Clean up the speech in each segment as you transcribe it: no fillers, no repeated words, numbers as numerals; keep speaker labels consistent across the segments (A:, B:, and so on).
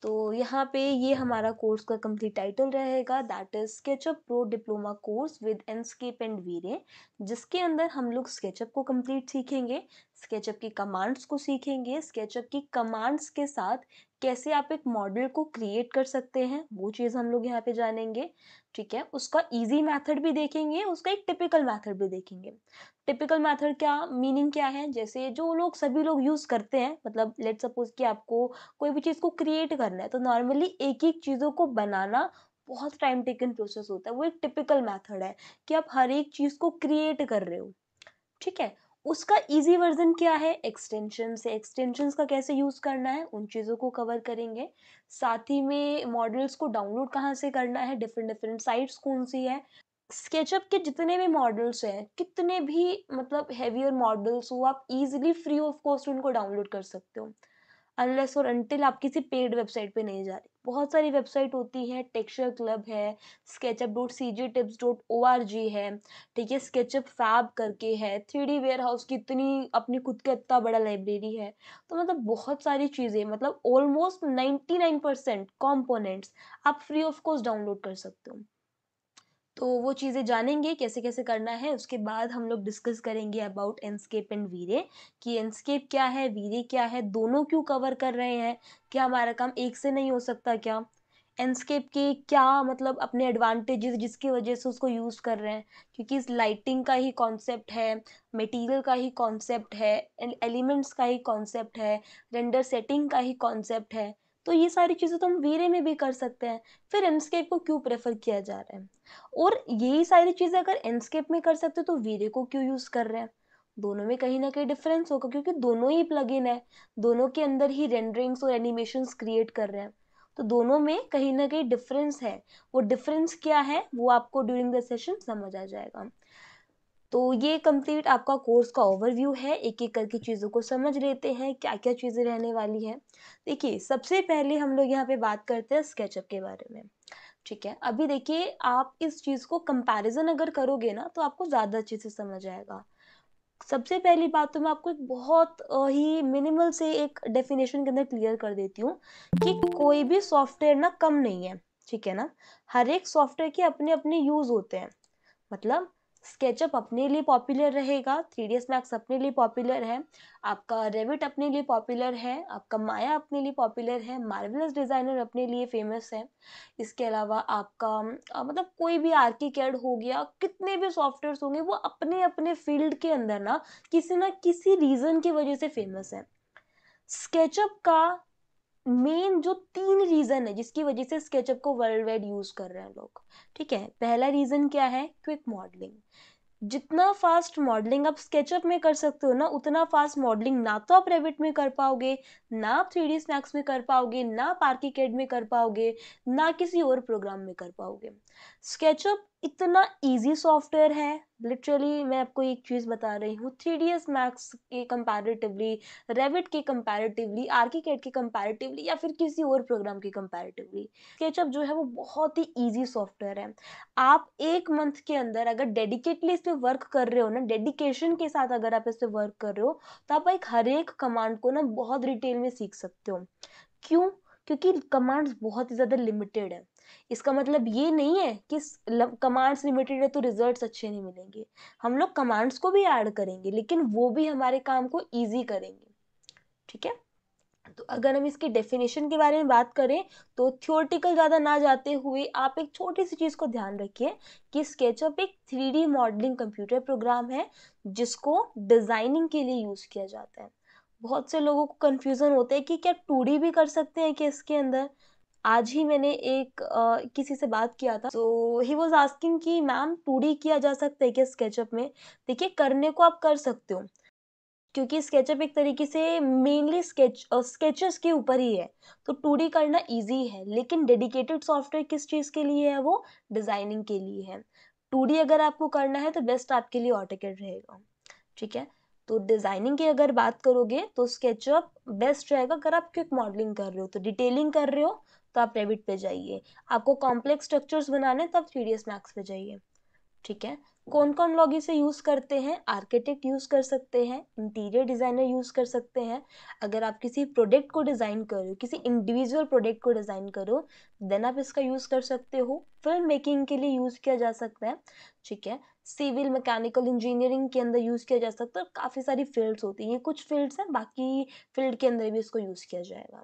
A: तो यहाँ पे ये हमारा कोर्स का कंप्लीट टाइटल रहेगा, that is SketchUp pro diploma course with Enscape and VRay, जिसके अंदर हम लोग स्केचअप को कंप्लीट सीखेंगे, स्केचअप की कमांड्स को सीखेंगे, स्केचअप की कमांड्स के साथ कैसे आप एक मॉडल को क्रिएट कर सकते हैं वो चीज़ हम लोग यहाँ पे जानेंगे। ठीक है, उसका इजी मेथड भी देखेंगे, उसका एक टिपिकल मेथड भी देखेंगे। टिपिकल मेथड क्या मीनिंग क्या है, जैसे जो लोग सभी लोग यूज़ करते हैं, मतलब लेट्स सपोज कि आपको कोई भी चीज़ को क्रिएट करना है तो नॉर्मली एक-एक चीज़ों को बनाना बहुत टाइम टेकन प्रोसेस होता है। वो एक टिपिकल मेथड है कि आप हर एक चीज़ को क्रिएट कर रहे हो, ठीक है? उसका ईज़ी वर्ज़न क्या है? एक्सटेंशंस है, एक्सटेंशंस का कैसे यूज़ करना है, उन चीज़ों को कवर करेंगे। साथ ही में मॉडल्स को डाउनलोड कहाँ से करना है, डिफरेंट डिफरेंट साइट्स कौन-सी है। स्केचअप के जितने भी मॉडल्स हैं, कितने भी मतलब हेवियर मॉडल्स हो, आप ईज़िली फ्री ऑफ कॉस्ट उनको डाउनलोड कर सकते हो। अनलेस और अनटिल आप किसी पेड वेबसाइट पे नहीं जा रहे। बहुत सारी वेबसाइट होती हैं, टेक्सचर क्लब है, sketchup.cgtips.org है, ठीक है, स्केचअप फैब करके है, 3D वेयरहाउस की इतनी अपनी खुद का इतना बड़ा लाइब्रेरी है। तो मतलब बहुत सारी चीज़ें, मतलब ऑलमोस्ट 99% कंपोनेंट्स आप फ्री ऑफ कॉस्ट डाउनलोड कर सकते हो। तो वो चीज़ें जानेंगे कैसे-कैसे करना है, उसके बाद हम लोग डिस्कस करेंगे अबाउट एंडस्केप एंड वीरे कि एंडस्केप क्या है, वीरे क्या है, दोनों क्यों कवर कर रहे हैं, क्या हमारा काम एक से नहीं हो सकता क्या? एंडस्केप के क्या मतलब अपने एडवांटेजेस जिसकी वजह से उसको यूज़ कर रहे हैं, क्योंकि इस लाइटिंग का ही कॉन्सेप्ट है, मटेरियल का ही कॉन्सेप्ट है, एलिमेंट्स का ही कॉन्सेप्ट है, रेंडर सेटिंग का ही कॉन्सेप्ट है। तो ये सारी चीज़ें तो हम वीरे में भी कर सकते हैं, फिर एंडस्केप को क्यों प्रेफ़र किया जा रहा है? और यही सारी चीज़ें अगर एंडस्केप में कर सकते हो तो वीरे को क्यों यूज़ कर रहे हैं? दोनों में कहीं न कहीं डिफरेंस होगा क्योंकि दोनों ही प्लगइन है, दोनों के अंदर ही रेंडरिंग्स और एनिमेशंस क्रिएट कर रहे हैं। तो दोनों में कहीं न कहीं डिफरेंस है, वो डिफरेंस क्या है वो आपको ड्यूरिंग द सेशन समझ आ जाएगा। तो ये कंप्लीट आपका कोर्स का ओवरव्यू है, एक-एक करके चीज़ों को समझ लेते हैं, क्या-क्या चीज़ें रहने वाली हैं। देखिए, सबसे पहले हम लोग यहाँ पे बात करते हैं स्केचअप के बारे में। ठीक है, अभी देखिए आप इस चीज़ को कंपैरिज़न अगर करोगे ना तो आपको ज़्यादा अच्छे से समझ आएगा। सबसे पहली बात तो मैं आपको एक बहुत ही मिनिमल से एक डेफिनेशन के अंदर क्लियर कर देती हूँ कि कोई भी सॉफ्टवेयर ना कम नहीं है, ठीक है ना? हर एक सॉफ्टवेयर के अपने-अपने यूज़ होते हैं। मतलब स्केचअप अपने लिए पॉपुलर रहेगा, 3ds मैक्स अपने लिए पॉपुलर है, आपका रेविट अपने लिए पॉपुलर है, आपका माया अपने लिए पॉपुलर है, मार्वेलस डिज़ाइनर अपने लिए फेमस है। इसके अलावा आपका मतलब कोई भी आर्किकैड हो गया, कितने भी सॉफ्टवेयर्स होंगे वो अपने-अपने फ़ील्ड के अंदर ना किसी न किसी रीज़न की वज़ह से फेमस है। स्केचअप का मेन जो 3 रीज़न है जिसकी वज़ह से स्केचअप को वर्ल्ड वाइड यूज़ कर रहे हैं लोग, ठीक है? पहला रीज़न क्या है? Quick modelling. जितना फ़ास्ट मॉडलिंग आप स्केचअप में कर सकते हो ना, उतना फ़ास्ट मॉडलिंग ना तो आप रेविट में कर पाओगे, ना आप 3ds मैक्स में कर पाओगे, ना आप आर्किकैड में कर पाओगे, ना किसी और प्रोग्राम में कर पाओगे। स्केचअप इतना ईज़ी सॉफ्टवेयर है, लिटरली मैं आपको एक चीज़ बता रही हूँ, 3ds मैक्स के कंपैरेटिवली, रेविट के कंपैरेटिवली, आर्किकैड के कंपैरेटिवली या फिर किसी और प्रोग्राम के कंपैरेटिवली, स्केचअप जो है वो बहुत ही ईज़ी सॉफ्टवेयर है। आप 1 मंथ के अंदर अगर डेडिकेटली इस पे वर्क कर रहे हो ना, डेडिकेशन के साथ अगर आप इस पे वर्क कर रहे हो, तो आप एक हर एक कमांड को ना बहुत डिटेल में सीख सकते हो। क्यों? क्योंकि कमांड्स बहुत ही ज़्यादा लिमिटेड है। इसका मतलब ये नहीं है कि कमांड्स लिमिटेड है तो रिजल्ट्स अच्छे नहीं मिलेंगे। हम लोग कमांड्स को भी ऐड करेंगे, लेकिन वो भी हमारे काम को ईज़ी करेंगे। ठीक है? तो अगर हम इसकी डेफिनेशन के बारे में बात करें तो थ्योरेटिकल ज़्यादा ना जाते हुए आप एक छोटी सी चीज़ को ध्यान रखिए कि स्केचअप एक 3D मॉडलिंग कंप्यूटर प्रोग्राम है जिसको डिज़ाइनिंग के लिए यूज़ किया जाता है। बहुत से लोगों को कन्फ्यूज़न होता है कि क्या 2D भी कर सकते हैं क्या इसके अंदर? आज ही मैंने एक किसी से बात किया था, तो ही वाज़ आस्किंग कि मैम 2D किया जा सकता है क्या स्केचअप में? देखिए करने को आप कर सकते हो। क्योंकि स्केचअप एक तरीके से मेनली स्केचेस के ऊपर ही है, तो 2D करना ईज़ी है, लेकिन डेडिकेटेड सॉफ्टवेयर किस चीज़ के लिए है वो? डिज़ाइनिंग के लिए है। 2D अगर आपको करना है तो बेस्ट आपके लिए ऑटोकैड रहेगा, ठीक है? तो डिज़ाइनिंग की अगर बात करोगे तो स्केचअप बेस्ट रहेगा अगर आप क्विक मॉडलिंग कर रहे हो, तो डिटेलिंग कर रहे हो तो आप रेविट पे जाइए। आपको कॉम्प्लेक्स स्ट्रक्चर्स बनाने हैं तब 3ds मैक्स पे जाइए, ठीक है? कौन कौन लोग इसे यूज़ करते हैं? आर्किटेक्ट यूज़ कर सकते हैं, इंटीरियर डिज़ाइनर यूज़ कर सकते हैं। अगर आप किसी प्रोडक्ट को डिज़ाइन कर रहे हो, किसी इंडिविजुअल प्रोडक्ट को डिज़ाइन करो, देन आप इसका यूज़ कर सकते हो। फिल्म मेकिंग के लिए यूज़ किया जा सकता है, ठीक है। सिविल मैकेनिकल इंजीनियरिंग के अंदर यूज़ किया जा सकता है। काफ़ी सारी फील्ड्स होती हैं, ये कुछ फील्ड्स हैं, बाकी फील्ड के अंदर भी इसको यूज़ किया जाएगा।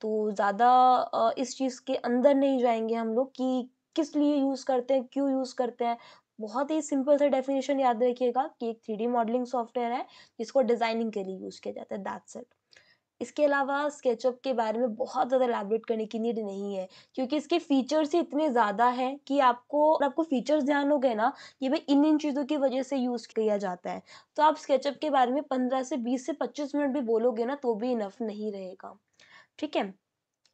A: तो ज़्यादा इस चीज़ के अंदर नहीं जाएँगे हम लोग कि किस लिए यूज़ करते हैं, क्यों यूज़ करते हैं। बहुत ही सिंपल सा डेफिनेशन याद रखिएगा कि एक 3D मॉडलिंग सॉफ्टवेयर है, जिसको डिज़ाइनिंग के लिए यूज़ किया जाता है, दैट्स इट। इसके अलावा स्केचअप के बारे में बहुत ज़्यादा एलैबोरेट करने की नीड नहीं है, क्योंकि इसके फीचर्स ही इतने ज़्यादा हैं कि आपको फीचर्स ध्यान हो गए ना, कि भाई इन-इन चीज़ों की वजह से यूज़ किया जाता है, तो आप स्केचअप के बारे में 15 से 20 से 25 मिनट भी बोलोगे ना, तो भी इनफ नहीं रहेगा, ठीक है?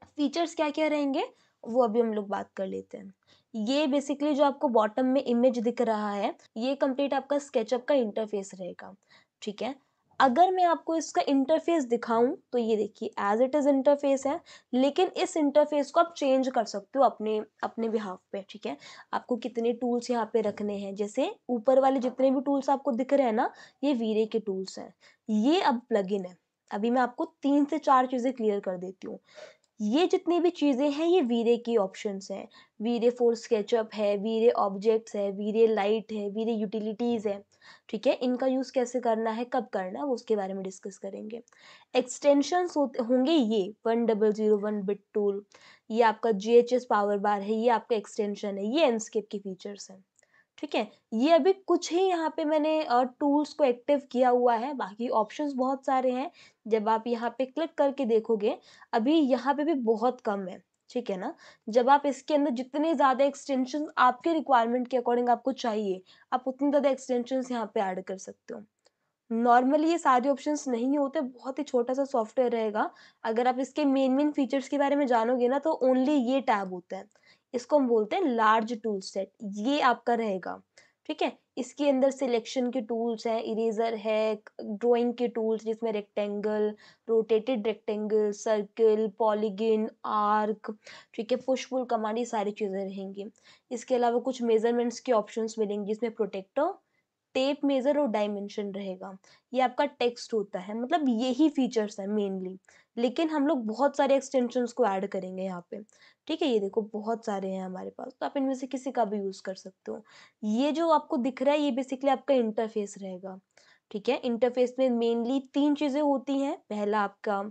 A: फीचर्स क्या-क्या रहेंगे, वो अभी हम लोग बात कर लेते हैं। ये बेसिकली जो आपको बॉटम में इमेज दिख रहा है, ये कंप्लीट आपका स्केचअप का इंटरफ़ेस रहेगा, ठीक है? अगर मैं आपको इसका इंटरफ़ेस दिखाऊँ, तो ये देखिए एज़ इट इज़ इंटरफ़ेस है, लेकिन इस इंटरफ़ेस को आप चेंज कर सकते हो अपने अपने बिहाफ़ पे, ठीक है? आपको कितने टूल्स यहाँ पे रखने हैं, जैसे ऊपर वाले जितने भी टूल्स आपको दिख रहे हैं ना, ये वीरे के टूल्स हैं। ये अब प्लगइन है। अभी मैं आपको 3 से 4 चीज़ें क्लियर कर देती हूँ। ये जितनी भी चीज़ें हैं ये वीरे की ऑप्शंस हैं। वीरे फॉर स्केचअप है, वीरे ऑब्जेक्ट्स है, वीरे लाइट है, वीरे यूटिलिटीज़ है, ठीक है? इनका यूज़ कैसे करना है, कब करना है, वो उसके बारे में डिस्कस करेंगे। एक्सटेंशंस होते होंगे ये 1001 बिट टूल, ये आपका जीएचएस पावर बार है, ये आपका एक्सटेंशन है, ये एनस्केप के फीचर्स हैं। ठीक है? ये अभी कुछ ही यहाँ पे मैंने टूल्स को एक्टिव किया हुआ है, बाकी ऑप्शंस बहुत सारे हैं। जब आप यहाँ पे क्लिक करके देखोगे, अभी यहाँ पे भी बहुत कम है, ठीक है ना? जब आप इसके अंदर जितने ज़्यादा एक्सटेंशंस आपके रिक्वायरमेंट के अकॉर्डिंग आपको चाहिए, आप उतनी ज़्यादा एक्सटेंशंस यहाँ पे ऐड कर सकते हो। नॉर्मली ये सारे ऑप्शंस नहीं होते, बहुत ही छोटा-सा सॉफ्टवेयर रहेगा। अगर आप इसके मेन-मेन फीचर्स के बारे में जानोगे ना, तो ओनली ये टैब होता है। इसको हम बोलते हैं लार्ज टूल सेट, ये आपका रहेगा, ठीक है? इसके अंदर सिलेक्शन के टूल्स हैं, इरेज़र है, ड्राइंग के टूल्स जिसमें rectangle, rotated rectangle, circle, polygon, arc, ठीक है? पुश पुल कमांड, ये सारी चीज़ें रहेंगी। इसके अलावा कुछ मेज़रमेंट्स के ऑप्शंस मिलेंगे जिसमें प्रोटेक्टर, टेप मेजर और डायमेंशन रहेगा। ये आपका टेक्स्ट होता है, मतलब यही फीचर्स हैं मेनली। लेकिन हम लोग बहुत सारे एक्सटेंशंस को ऐड करेंगे यहाँ पे, ठीक है? ये देखो बहुत सारे हैं हमारे पास, तो आप इनमें से किसी का भी यूज़ कर सकते हो। ये जो आपको दिख रहा है ये बेसिकली आपका इंटरफेस रहेगा, ठीक है? इंटरफेस में मेनली 3 चीज़ें होती हैं। पहला आपका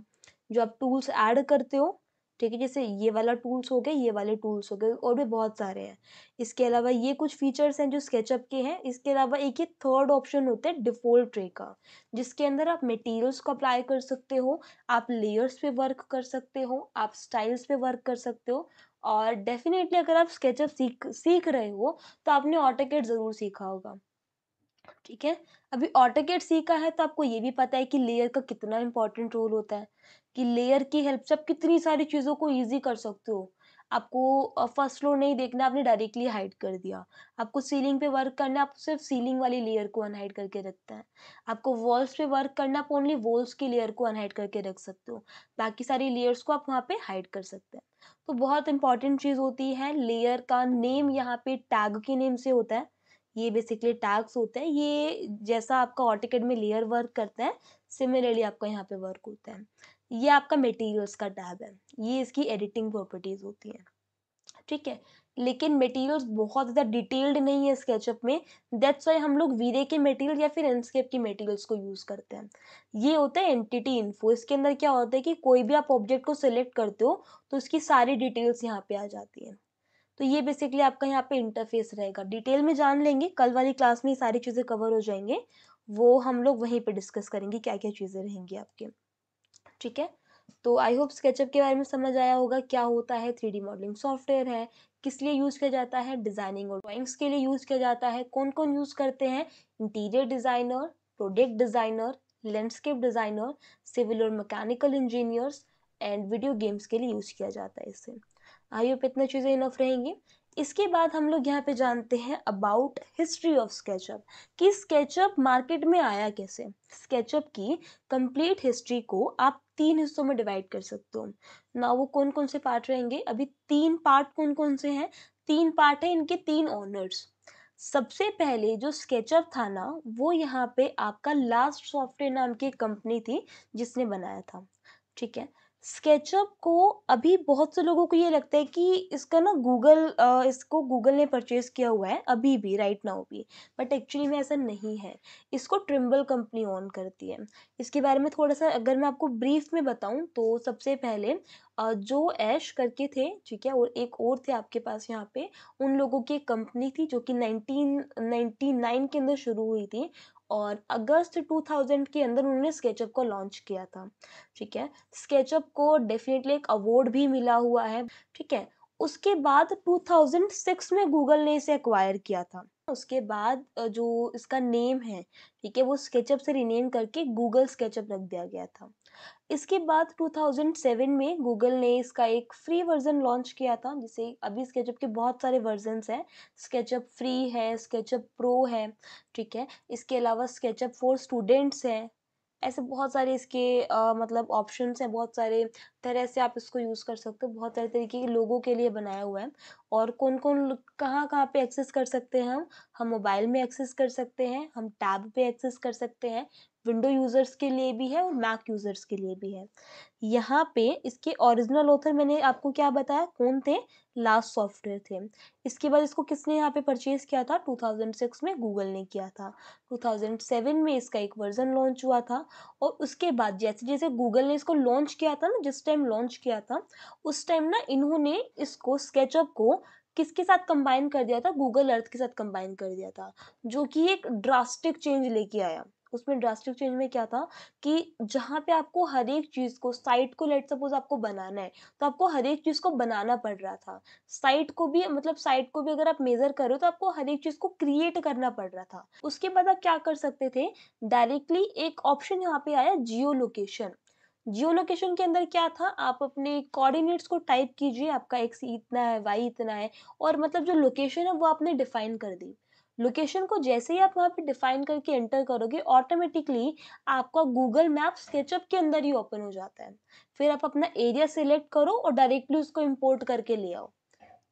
A: जो आप टूल्स ऐड करते हो, ठीक है? जैसे ये वाला टूल्स हो गए, ये वाले टूल्स हो गए और भी बहुत सारे हैं। इसके अलावा ये कुछ फीचर्स हैं जो स्केचअप के हैं। इसके अलावा एक ये थर्ड ऑप्शन होता है डिफ़ॉल्ट ट्रे का, जिसके अंदर आप मटेरियल्स को अप्लाई कर सकते हो, आप लेयर्स पे वर्क कर सकते हो, आप स्टाइल्स पे वर्क कर सकते हो और डेफ़िनेटली अगर आप स्केचअप सीख सीख रहे हो, तो आपने ऑटोकैड ज़रूर सीखा होगा। ठीक है? अभी ऑटोकैड सीखा है तो आपको ये भी पता है कि लेयर का कितना इम्पोर्टेंट रोल होता है, कि लेयर की हेल्प से आप कितनी सारी चीज़ों को ईज़ी कर सकते हो। आपको फर्स्ट फ्लोर नहीं देखना, आपने डायरेक्टली हाइड कर दिया। आपको सीलिंग पे वर्क करना है, आप सिर्फ़ सीलिंग वाली लेयर को अनहाइड करके रखते हैं। आपको वॉल्स पे वर्क करना है, आप ओनली वॉल्स की लेयर को अनहाइड करके रख सकते हो। बाकी सारी लेयर्स को आप वहाँ पे हाइड कर सकते हैं। तो बहुत इम्पोर्टेंट चीज़ होती है, लेयर का नेम यहाँ पे टैग के नेम से होता है। ये बेसिकली टैग्स होते हैं, ये जैसा आपका ऑटोकैड में लेयर वर्क करता है, सिमिलरली आपका यहाँ पे वर्क होता है। ये आपका मटेरियल्स का टैब है, ये इसकी एडिटिंग प्रॉपर्टीज़ होती हैं, ठीक है? लेकिन मटेरियल्स बहुत ज़्यादा डिटेल्ड नहीं है स्केचअप में, दैट्स व्हाई हम लोग वीरे के मटेरियल या फिर एनस्केप के मटेरियल्स को यूज़ करते हैं। ये होता है एंटिटी इन्फो, इसके अंदर क्या होता है कि कोई भी आप ऑब्जेक्ट को सिलेक्ट करते हो, तो उसकी सारी डिटेल्स यहाँ पे आ जाती हैं। तो ये बेसिकली आपका यहाँ पे इंटरफेस रहेगा। डिटेल में जान लेंगे, कल वाली क्लास में ये सारी चीज़ें कवर हो जाएँगे। वो हम लोग वहीं पे डिस्कस करेंगे क्या-क्या चीज़ें रहेंगी आपके, ठीक है? तो आई होप स्केचअप के बारे में समझ आया होगा, क्या होता है, 3D मॉडलिंग सॉफ्टवेयर है, किस लिए यूज़ किया जाता है, डिज़ाइनिंग और ड्राइंग्स के लिए यूज़ किया जाता है, कौन-कौन यूज़ करते हैं, interior designer, product designer, landscape designer, civil और mechanical engineers and video games के लिए यूज़ किया जाता है इसे। आई होप इतना चीज़ें इनफ रहेंगी। इसके बाद हम लोग यहाँ पे जानते हैं अबाउट हिस्ट्री ऑफ स्केचअप, कि स्केचअप मार्केट में आया कैसे। स्केचअप की कंप्लीट हिस्ट्री को आप 3 हिस्सों में डिवाइड कर सकते हो ना। वो कौन कौन से पार्ट रहेंगे, अभी 3 पार्ट कौन कौन से हैं, 3 पार्ट है, इनके 3 ओनर्स। सबसे पहले जो स्केचअप था ना, वो यहाँ पे आपका लास्ट सॉफ्टवेयर नाम की एक कंपनी थी जिसने बनाया था, ठीक है? स्केचअप को अभी बहुत से लोगों को ये लगता है कि इसका ना इसको गूगल ने परचेज़ किया हुआ है अभी भी, राइट नाउ भी, बट एक्चुअली में ऐसा नहीं है। इसको ट्रिम्बल कंपनी ओन करती है। इसके बारे में थोड़ा-सा अगर मैं आपको ब्रीफ में बताऊँ तो सबसे पहले जो ऐश करके थे, ठीक है? और एक और थे आपके पास यहाँ पे, उन लोगों की एक कंपनी थी जो कि 1999 के अंदर शुरू हुई थी और अगस्त 2000 के अंदर उन्होंने स्केचअप को लॉन्च किया था, ठीक है? स्केचअप को डेफ़िनेटली एक अवार्ड भी मिला हुआ है, ठीक है? उसके बाद 2006 में गूगल ने इसे एक्वायर किया था। उसके बाद जो इसका नेम है, ठीक है? वो स्केचअप से रीनेम करके गूगल स्केचअप रख दिया गया था। इसके बाद 2007 में गूगल ने इसका एक फ्री वर्ज़न लॉन्च किया था, जिसे अभी स्केचअप के बहुत सारे वर्ज़न्स हैं। स्केचअप फ्री है, स्केचअप प्रो है, ठीक है? इसके अलावा स्केचअप फॉर स्टूडेंट्स है। ऐसे बहुत सारे इसके मतलब ऑप्शंस हैं, बहुत सारे तरह से आप इसको यूज़ कर सकते हो, बहुत सारे तरीके के लोगों के लिए बनाया हुआ है। और कौन-कौन लोग कहाँ-कहाँ पे एक्सेस कर सकते हैं हम? हम मोबाइल में एक्सेस कर सकते हैं, हम टैब पे एक्सेस कर सकते हैं, विंडो यूज़र्स के लिए भी है और मैक यूज़र्स के लिए भी है। यहाँ पे इसके ओरिजिनल ऑथर मैंने आपको क्या बताया कौन थे? लास्ट सॉफ्टवेयर थे। इसके बाद इसको किसने यहाँ पे परचेज़ किया था? 2006 में गूगल ने किया था। 2007 में इसका एक वर्ज़न लॉन्च हुआ था और उसके बाद जैसे-जैसे गूगल ने इसको लॉन्च किया था ना, जिस टाइम लॉन्च किया था, उस टाइम ना इन्होंने इसको स्केचअप को किसके साथ कंबाइन कर दिया था? गूगल अर्थ के साथ कंबाइन कर दिया था, जो कि एक ड्रास्टिक चेंज लेके आया। उसमें ड्रास्टिक चेंज में क्या था कि जहाँ पे आपको हर एक चीज़ को साइट को लेट्स सपोज़ आपको बनाना है, तो आपको हर एक चीज़ को बनाना पड़ रहा था। साइट को भी अगर आप मेज़र करो तो आपको हर एक चीज़ को क्रिएट करना पड़ रहा था। उसके बाद आप क्या कर सकते थे, डायरेक्टली एक ऑप्शन यहाँ पे आया जियो लोकेशन। जियो लोकेशन के अंदर क्या था, आप अपने कोऑर्डिनेट्स को टाइप कीजिए, आपका एक्स इतना है, वाई इतना है और मतलब जो लोकेशन है वो आपने डिफाइन कर दी। लोकेशन को जैसे ही आप वहाँ पे डिफाइन करके एंटर करोगे, ऑटोमेटिकली आपका गूगल मैप स्केचअप के अंदर ही ओपन हो जाता है। फिर आप अपना एरिया सिलेक्ट करो और डायरेक्टली उसको इम्पोर्ट करके ले आओ।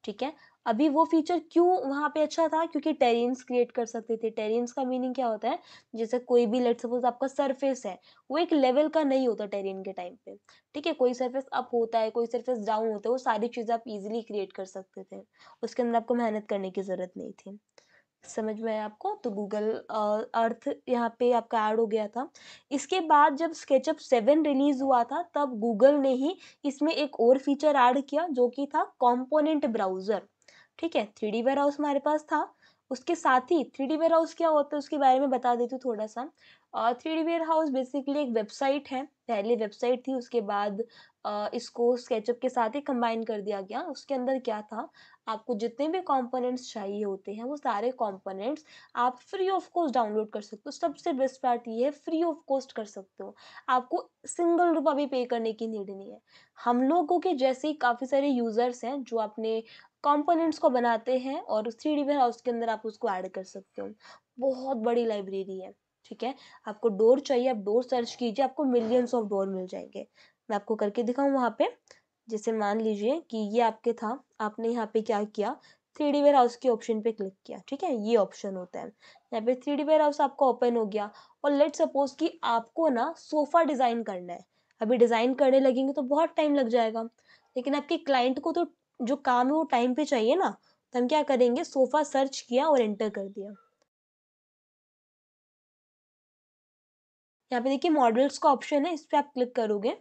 A: ठीक है? अभी वो फीचर क्यों वहाँ पे अच्छा था? क्योंकि टेरेन्स क्रिएट कर सकते थे। टेरेन्स का मीनिंग क्या होता है? जैसे कोई भी लेट्स सपोज़ आपका सरफेस है, वो एक लेवल का नहीं होता टेरेन के टाइम पे, ठीक है? कोई सरफेस अप होता है, कोई सरफेस डाउन होता है, वो सारी चीज़ें आप ईज़िली क्रिएट कर सकते थे। उसके अंदर आपको मेहनत करने की ज़रूरत नहीं थी। समझ में आया आपको? तो गूगल अर्थ यहाँ पे आपका ऐड हो गया था। इसके बाद जब स्केचअप 7 रिलीज़ हुआ था, तब गूगल ने ही इसमें एक और फीचर ऐड किया, जो कि था कंपोनेंट ब्राउज़र। ठीक है? 3डी वेयरहाउस हमारे पास था। उसके साथ ही 3डी वेयरहाउस क्या होता है उसके बारे में बता देती हूँ थोड़ा-सा। 3डी वेयरहाउस बेसिकली एक वेबसाइट है। पहले वेबसाइट थी, उसके बाद इसको स्केचअप के साथ ही कंबाइन कर दिया गया। उसके अंदर क्या था, आपको जितने भी कंपोनेंट्स चाहिए होते हैं, वो सारे कंपोनेंट्स आप फ्री ऑफ कॉस्ट डाउनलोड कर सकते हो। सबसे बेस्ट पार्ट ये है, फ्री ऑफ कॉस्ट कर सकते हो। आपको सिंगल रुपया भी पे करने की नीड नहीं है। हम लोगों के जैसे ही काफ़ी सारे यूज़र्स हैं जो अपने कंपोनेंट्स को बनाते हैं और उस 3डी वेयरहाउस के अंदर आप उसको ऐड कर सकते हो। बहुत बड़ी लाइब्रेरी है, ठीक है? आपको डोर चाहिए, आप डोर सर्च कीजिए, आपको मिलियंस ऑफ डोर मिल जाएँगे। मैं आपको करके दिखाऊँ वहाँ पे? जैसे मान लीजिए कि ये आपके था, आपने यहाँ पे क्या किया, 3डी वेयरहाउस के ऑप्शन पे क्लिक किया, ठीक है? ये ऑप्शन होता है। यहाँ पे 3डी वेयरहाउस आपका ओपन हो गया और लेट्स सपोज़ कि आपको ना सोफ़ा डिज़ाइन करना है। अभी डिज़ाइन करने लगेंगे तो बहुत टाइम लग जाएगा, लेकिन आपके क्लाइंट को तो जो काम है वो टाइम पे चाहिए ना, तो हम क्या करेंगे, सोफ़ा सर्च किया और एंटर कर दिया। यहाँ पे देखिए मॉडल्स का ऑप्शन है, इस पे आप क्लिक करोगे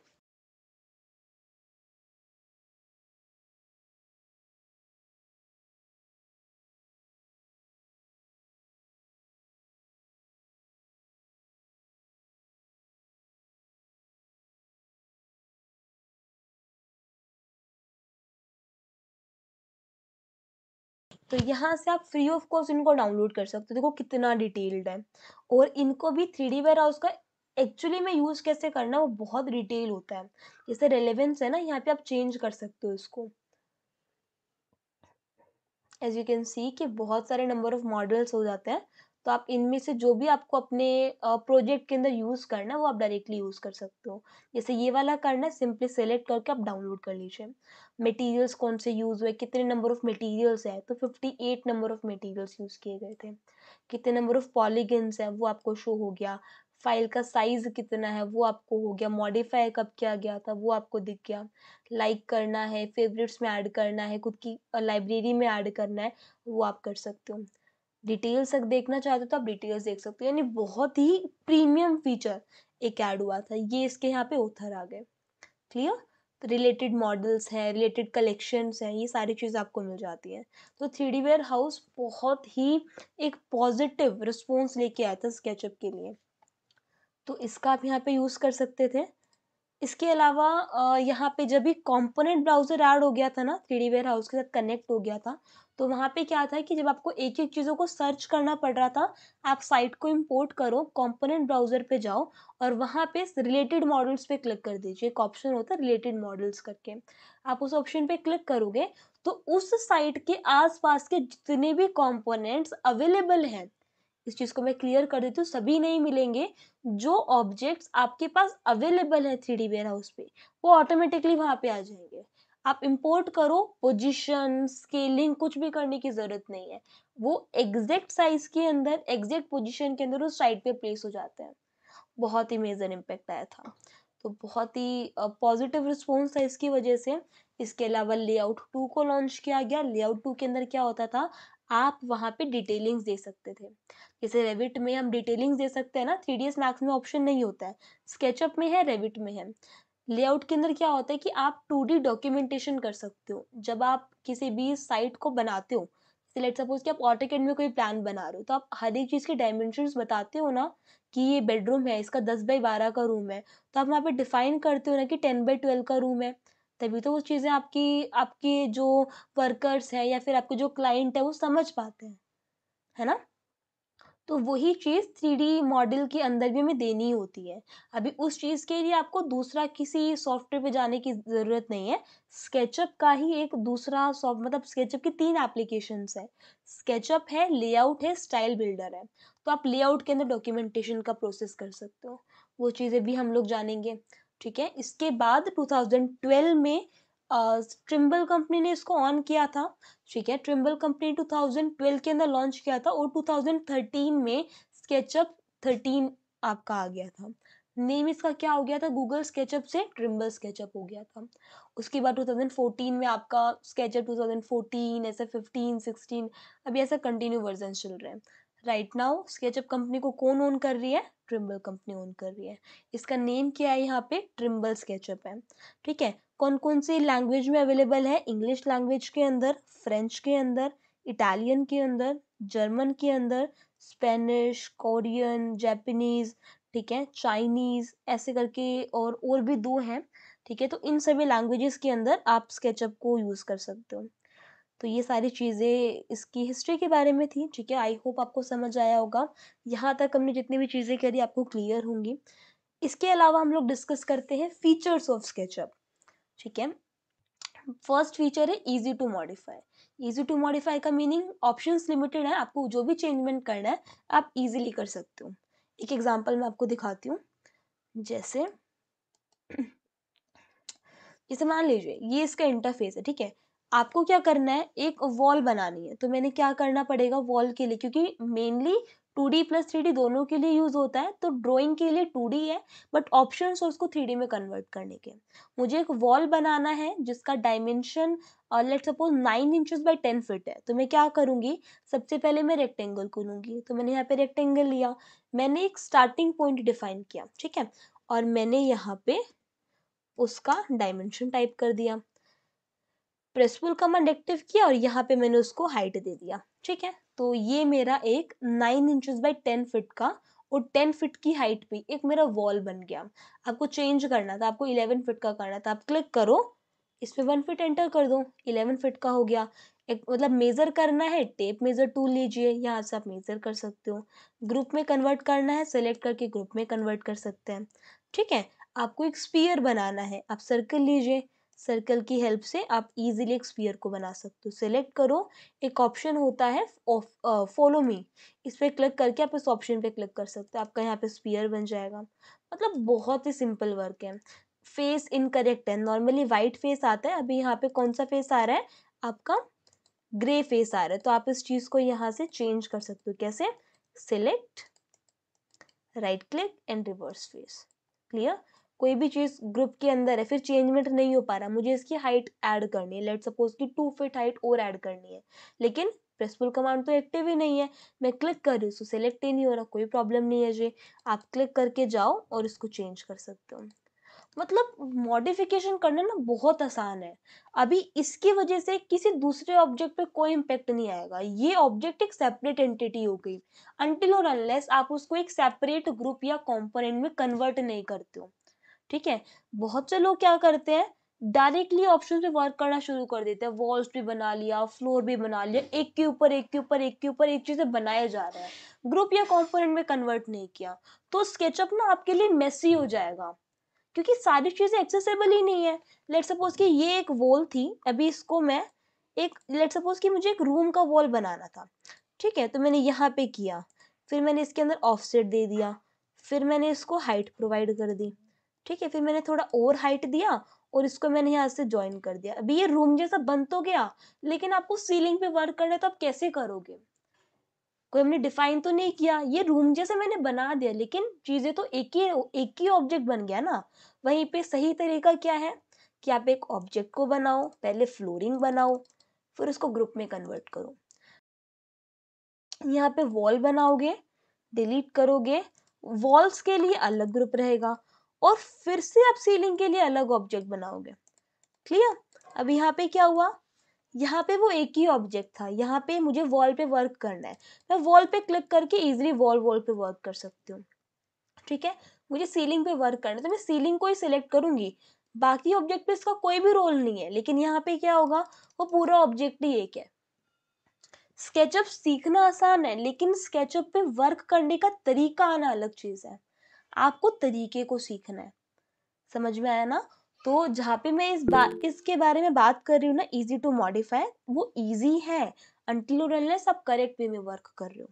A: तो यहाँ से आप फ्री ऑफ कॉस्ट इनको डाउनलोड कर सकते हो। देखो कितना डिटेल्ड है और इनको भी 3डी वेयरहाउस का एक्चुअली में यूज़ कैसे करना है वो बहुत डिटेल होता है। जैसे रेलेवेंस है ना, यहाँ पे आप चेंज कर सकते हो इसको। एज़ यू कैन सी कि बहुत सारे नंबर ऑफ मॉडल्स हो जाते हैं। तो आप इनमें से जो भी आपको अपने प्रोजेक्ट के अंदर यूज़ करना है वो आप डायरेक्टली यूज़ कर सकते हो। जैसे ये वाला करना है, सिंपली सेलेक्ट करके आप डाउनलोड कर लीजिए। मटेरियल्स कौन से यूज़ हुए, कितने नंबर ऑफ मटेरियल्स है, तो 58 नंबर ऑफ मटेरियल्स यूज़ किए गए थे। कितने नंबर ऑफ पॉलीगन्स है वो आपको शो हो गया। फाइल का साइज़ कितना है वो आपको हो गया। मॉडिफाई कब किया गया था वो आपको दिख गया। लाइक करना है, फ़ेवरेट्स में ऐड करना है, खुद की लाइब्रेरी में ऐड करना है, वो आप कर सकते हो। डिटेल्स तक देखना चाहते हो तो आप डिटेल्स देख सकते हो, यानी बहुत ही प्रीमियम फीचर एक ऐड हुआ था। ये इसके यहाँ पे ऑथर आ गए। क्लियर? तो रिलेटेड मॉडल्स हैं, रिलेटेड कलेक्शंस हैं, ये सारी चीज़ आपको मिल जाती हैं। तो थ्री डी वेयर हाउस बहुत ही एक पॉजिटिव रिस्पॉन्स लेके आया था स्केचअप के लिए। तो इसका आप यहाँ पे यूज़ कर सकते थे। इसके अलावा यहाँ पे जब भी कंपोनेंट ब्राउज़र ऐड हो गया था ना, थ्री डी वेयर हाउस के साथ कनेक्ट हो गया था, तो वहाँ पे क्या था कि जब आपको एक-एक चीज़ों को सर्च करना पड़ रहा था, आप साइट को इम्पोर्ट करो, कंपोनेंट ब्राउज़र पे जाओ और वहाँ पे रिलेटेड मॉडल्स पे क्लिक कर दीजिए। एक ऑप्शन होता है रिलेटेड मॉडल्स करके। आप उस ऑप्शन पे क्लिक करोगे, तो उस साइट के आस-पास के जितने भी कंपोनेंट्स अवेलेबल हैं, इस चीज़ को मैं क्लियर कर देती हूँ, सभी नहीं मिलेंगे। जो ऑब्जेक्ट्स आपके पास अवेलेबल है थ्री डी वेयर हाउस पे, वो ऑटोमेटिकली वहाँ पे आ जाएँगे। आप इम्पोर्ट करो, पोजीशन, स्केलिंग कुछ भी करने की ज़रूरत नहीं है। वो एग्ज़ैक्ट साइज़ के अंदर, एग्ज़ैक्ट पोजीशन के अंदर उस साइट पे प्लेस हो जाते हैं। बहुत ही मेजर इम्पैक्ट आया था। तो बहुत ही पॉजिटिव रिस्पॉन्स था इसकी वजह से। इसके अलावा लेआउट 2 को लॉन्च किया गया। लेआउट 2 के अंदर क्या होता था, आप वहाँ पे डिटेलिंग्स दे सकते थे। जैसे रेविट में हम डिटेलिंग्स दे सकते हैं ना, 3ds मैक्स में ऑप्शन नहीं होता है। स्केचअप में है, रेविट में है। लेआउट के अंदर क्या होता है कि आप 2D डॉक्यूमेंटेशन कर सकते हो। जब आप किसी भी साइट को बनाते हो, लेट्स सपोज कि आप ऑटोकैड में कोई प्लान बना रहे हो, तो आप हर एक चीज़ के डायमेंशंस बताते हो ना, कि ये बेडरूम है, इसका 10 बाई 12 का रूम है, तो आप वहाँ पे डिफाइन करते हो ना कि 10 बाई 12 का रूम है। तभी तो वो चीज़ें आपकी आपके जो वर्कर्स हैं या फिर आपके जो क्लाइंट है वो समझ पाते हैं, है ना? तो वही चीज़ 3D मॉडल के अंदर भी हमें देनी होती है। अभी उस चीज़ के लिए आपको दूसरा किसी सॉफ्टवेयर पे जाने की ज़रूरत नहीं है। स्केचअप का ही एक दूसरा मतलब स्केचअप की 3 एप्लीकेशंस हैं। स्केचअप है, लेआउट है, स्टाइल बिल्डर है। तो आप लेआउट के अंदर डॉक्यूमेंटेशन का प्रोसेस कर सकते हो। वो चीज़ें भी हम लोग जानेंगे, ठीक है? इसके बाद 2012 में ट्रिम्बल कंपनी ने इसको ऑन किया था। ठीक है, ट्रिम्बल कंपनी 2012 के अंदर लॉन्च किया था और 2013 में स्केचअप 13 आपका आ गया था। नेम इसका क्या हो गया था, गूगल स्केचअप से ट्रिम्बल स्केचअप हो गया था। उसके बाद 2014 में आपका स्केचअप 2014 ऐसे 15 16 अभी ऐसा कंटिन्यू वर्जन चल रहे हैं। राइट नाउ स्केचअप कंपनी को कौन ओन कर रही है, ट्रिम्बल कंपनी ओन कर रही है। इसका नेम क्या है यहाँ पे, ट्रिम्बल स्केचअप है। ठीक है, कौन कौन सी लैंग्वेज में अवेलेबल है, इंग्लिश लैंग्वेज के अंदर, फ्रेंच के अंदर, इटालियन के अंदर, जर्मन के अंदर, स्पेनिश, कोरियन, जापानीज, ठीक है, चाइनीज, ऐसे करके और भी दो हैं। ठीक है, तो इन सभी लैंग्वेजेस के अंदर आप स्केचअप को यूज़ कर सकते हो। तो ये सारी चीज़ें इसकी हिस्ट्री के बारे में थी। ठीक है, आई होप आपको समझ आया होगा। यहाँ तक हमने जितनी भी चीज़ें करी आपको क्लियर होंगी। इसके अलावा हम लोग डिस्कस करते हैं फीचर्स ऑफ स्केचअप। ठीक है, फर्स्ट फीचर है easy to modify. Easy to modify का मीनिंग ऑप्शंस लिमिटेड है, आपको जो भी चेंजमेंट करना है आप इजीली कर सकते हो। एक एग्जांपल मैं आपको दिखाती हूँ। जैसे जैसे मान लीजिए ये इसका इंटरफेस है, ठीक है। आपको क्या करना है, एक वॉल बनानी है, तो मैंने क्या करना पड़ेगा वॉल के लिए, क्योंकि मेनली 2D प्लस 3D दोनों के लिए यूज होता है, तो ड्राइंग के लिए 2D है, बट ऑप्शंस है उसको 3D में कन्वर्ट करने के। मुझे एक वॉल बनाना है जिसका dimension let's suppose 9 inches by 10 feet है, तो मैं क्या करूंगी, सबसे पहले मैं रेक्टेंगल को लूंगी। तो मैंने यहाँ पे रेक्टेंगल लिया, मैंने एक स्टार्टिंग पॉइंट डिफाइन किया, ठीक है, और मैंने यहाँ पे उसका डायमेंशन टाइप कर दिया, प्रेसफुल कमांड एक्टिव किया और यहाँ पे मैंने उसको हाइट दे दिया। ठीक है, तो ये मेरा एक 9 इंचेस बाई 10 फीट का और 10 फीट की हाइट पे एक मेरा वॉल बन गया। आपको चेंज करना था, आपको 11 फीट का करना था, आप क्लिक करो, इसमें 1 फीट एंटर कर दो, 11 फीट का हो गया। एक मतलब मेजर करना है, टेप मेजर टूल लीजिए, यहाँ से आप मेजर कर सकते हो। ग्रुप में कन्वर्ट करना है, सेलेक्ट करके ग्रुप में कन्वर्ट कर सकते हैं। ठीक है, आपको एक स्फीयर बनाना है, आप सर्कल लीजिए, सर्कल की हेल्प से आप इजीली एक स्फीयर को बना सकते हो। सिलेक्ट करो, एक ऑप्शन होता है फॉलो मी, इस पे क्लिक करके आप इस ऑप्शन पे क्लिक कर सकते हो, आपका यहाँ पे स्फीयर बन जाएगा। मतलब बहुत ही सिंपल वर्क है। फेस इनकरेक्ट है, नॉर्मली वाइट फेस आता है, अभी यहाँ पे कौन सा फेस आ रहा है आपका, ग्रे फेस आ रहा है, तो आप इस चीज को यहाँ से चेंज कर सकते हो। कैसे? Select, right click and reverse face. Clear? कोई भी चीज ग्रुप के अंदर है, फिर चेंजमेंट नहीं हो पा रहा, मुझे इसकी हाइट ऐड करनी है, लेट सपोज की 2 फीट हाइट और ऐड करनी है, लेकिन प्रेसफुल कमांड तो एक्टिव ही नहीं है, मैं क्लिक कर रही हूँ तो सिलेक्ट ही नहीं हो रहा, कोई प्रॉब्लम नहीं है जी, आप क्लिक करके जाओ और इसको चेंज कर सकते हो। मतलब मॉडिफिकेशन करना ना बहुत आसान है। अभी इसकी वजह से किसी दूसरे ऑब्जेक्ट पे कोई इम्पेक्ट नहीं आएगा, ये ऑब्जेक्ट एक सेपरेट एंटिटी हो गई, अनटिल और अनलेस आप उसको एक सेपरेट ग्रुप या कंपोनेंट में कन्वर्ट नहीं करते हो। ठीक है? बहुत से लोग क्या करते हैं, डायरेक्टली ऑप्शन पे वर्क करना शुरू कर देते हैं, वॉल्स भी बना लिया, फ्लोर भी बना लिया, एक के ऊपर एक के ऊपर एक के ऊपर एक चीजें बनाया जा रहा है, ग्रुप या कंपोनेंट में कन्वर्ट नहीं किया, तो स्केचअप ना आपके लिए मेसी हो जाएगा, क्योंकि सारी चीजें एक्सेसिबल ही नहीं है। लेट सपोज कि ये एक वॉल थी, अभी इसको मैं एक, लेट सपोज कि मुझे एक रूम का वॉल बनाना था, ठीक है, तो मैंने यहाँ पे किया, फिर मैंने इसके अंदर ऑफसेट दे दिया, फिर मैंने इसको हाइट प्रोवाइड कर दी, ठीक है, फिर मैंने थोड़ा और हाइट दिया और इसको मैंने यहाँ से ज्वाइन कर दिया। अभी ये रूम जैसा बन तो गया, लेकिन आपको सीलिंग पे वर्क करना है तो आप कैसे करोगे? कोई हमने डिफाइन तो नहीं किया, ये रूम जैसे मैंने बना दिया, लेकिन चीजें तो एक ही ऑब्जेक्ट बन गया ना। वहीं पे सही तरीका क्या है कि आप एक ऑब्जेक्ट को बनाओ, पहले फ्लोरिंग बनाओ, फिर उसको ग्रुप में कन्वर्ट करो। यहाँ पे वॉल बनाओगे, डिलीट करोगे, वॉल्स के लिए अलग ग्रुप रहेगा, और फिर से आप सीलिंग के लिए अलग ऑब्जेक्ट बनाओगे। क्लियर? अब यहाँ पे क्या हुआ, यहाँ पे वो एक ही ऑब्जेक्ट था, यहाँ पे मुझे वॉल पे वर्क करना है, मैं वॉल पे क्लिक करके इजीली वॉल पे वर्क कर सकती हूँ। ठीक है, मुझे सीलिंग पे वर्क करना है तो मैं सीलिंग को ही सिलेक्ट करूंगी, बाकी ऑब्जेक्ट पे इसका कोई भी रोल नहीं है, लेकिन यहाँ पे क्या होगा, वो पूरा ऑब्जेक्ट ही एक है। स्केचअप सीखना आसान है, लेकिन स्केचअप पे वर्क करने का तरीका आना अलग चीज है, आपको तरीके को सीखना है। समझ में आया ना? तो जहाँ पे मैं इसके बारे में बात कर रही हूँ ना, इजी टू मॉडिफाई, वो इजी है अनटिल और अनलेस आप करेक्ट वे में वर्क कर रहे हो।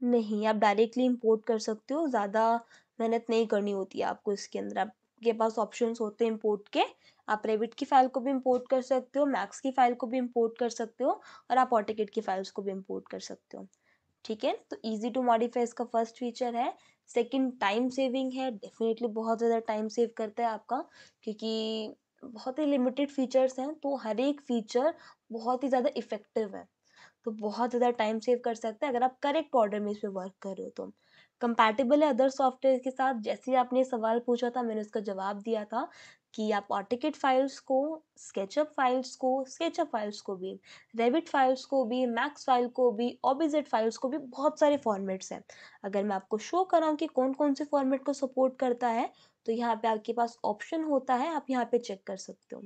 A: नहीं, आप डायरेक्टली इंपोर्ट कर सकते हो, ज़्यादा मेहनत नहीं करनी होती है आपको इसके अंदर, आपके पास ऑप्शंस होते हैं इंपोर्ट के, आप रेविट की फाइल को भी इंपोर्ट कर सकते हो, मैक्स की फाइल को भी इंपोर्ट कर सकते हो, और आप ऑटोकैड की फाइल्स को भी इंपोर्ट कर सकते हो। ठीक है, तो इजी टू मॉडिफाई इसका फर्स्ट फीचर है। सेकंड, टाइम सेविंग है, डेफिनेटली बहुत ज़्यादा टाइम सेव करता है आपका, क्योंकि बहुत ही लिमिटेड फीचर्स हैं, तो हर एक फीचर बहुत ही ज़्यादा इफेक्टिव है, तो बहुत ज़्यादा टाइम सेव कर सकते हैं अगर आप करेक्ट ऑर्डर में इस पे वर्क कर रहे हो तो। कंपैटिबल है अदर सॉफ्टवेयर के साथ, जैसे ही आपने सवाल पूछा था मैंने उसका जवाब दिया था कि आप ऑटोकैड फाइल्स को, स्केचअप फाइल्स को भी, रेविट फाइल्स को भी, मैक्स फाइल को भी, ओबीजेड फाइल्स को भी, बहुत सारे फॉर्मेट्स हैं। अगर मैं आपको शो कराऊं कि कौन कौन से फॉर्मेट को सपोर्ट करता है, तो यहाँ पे आपके पास ऑप्शन होता है, आप यहाँ पे चेक कर सकते हो।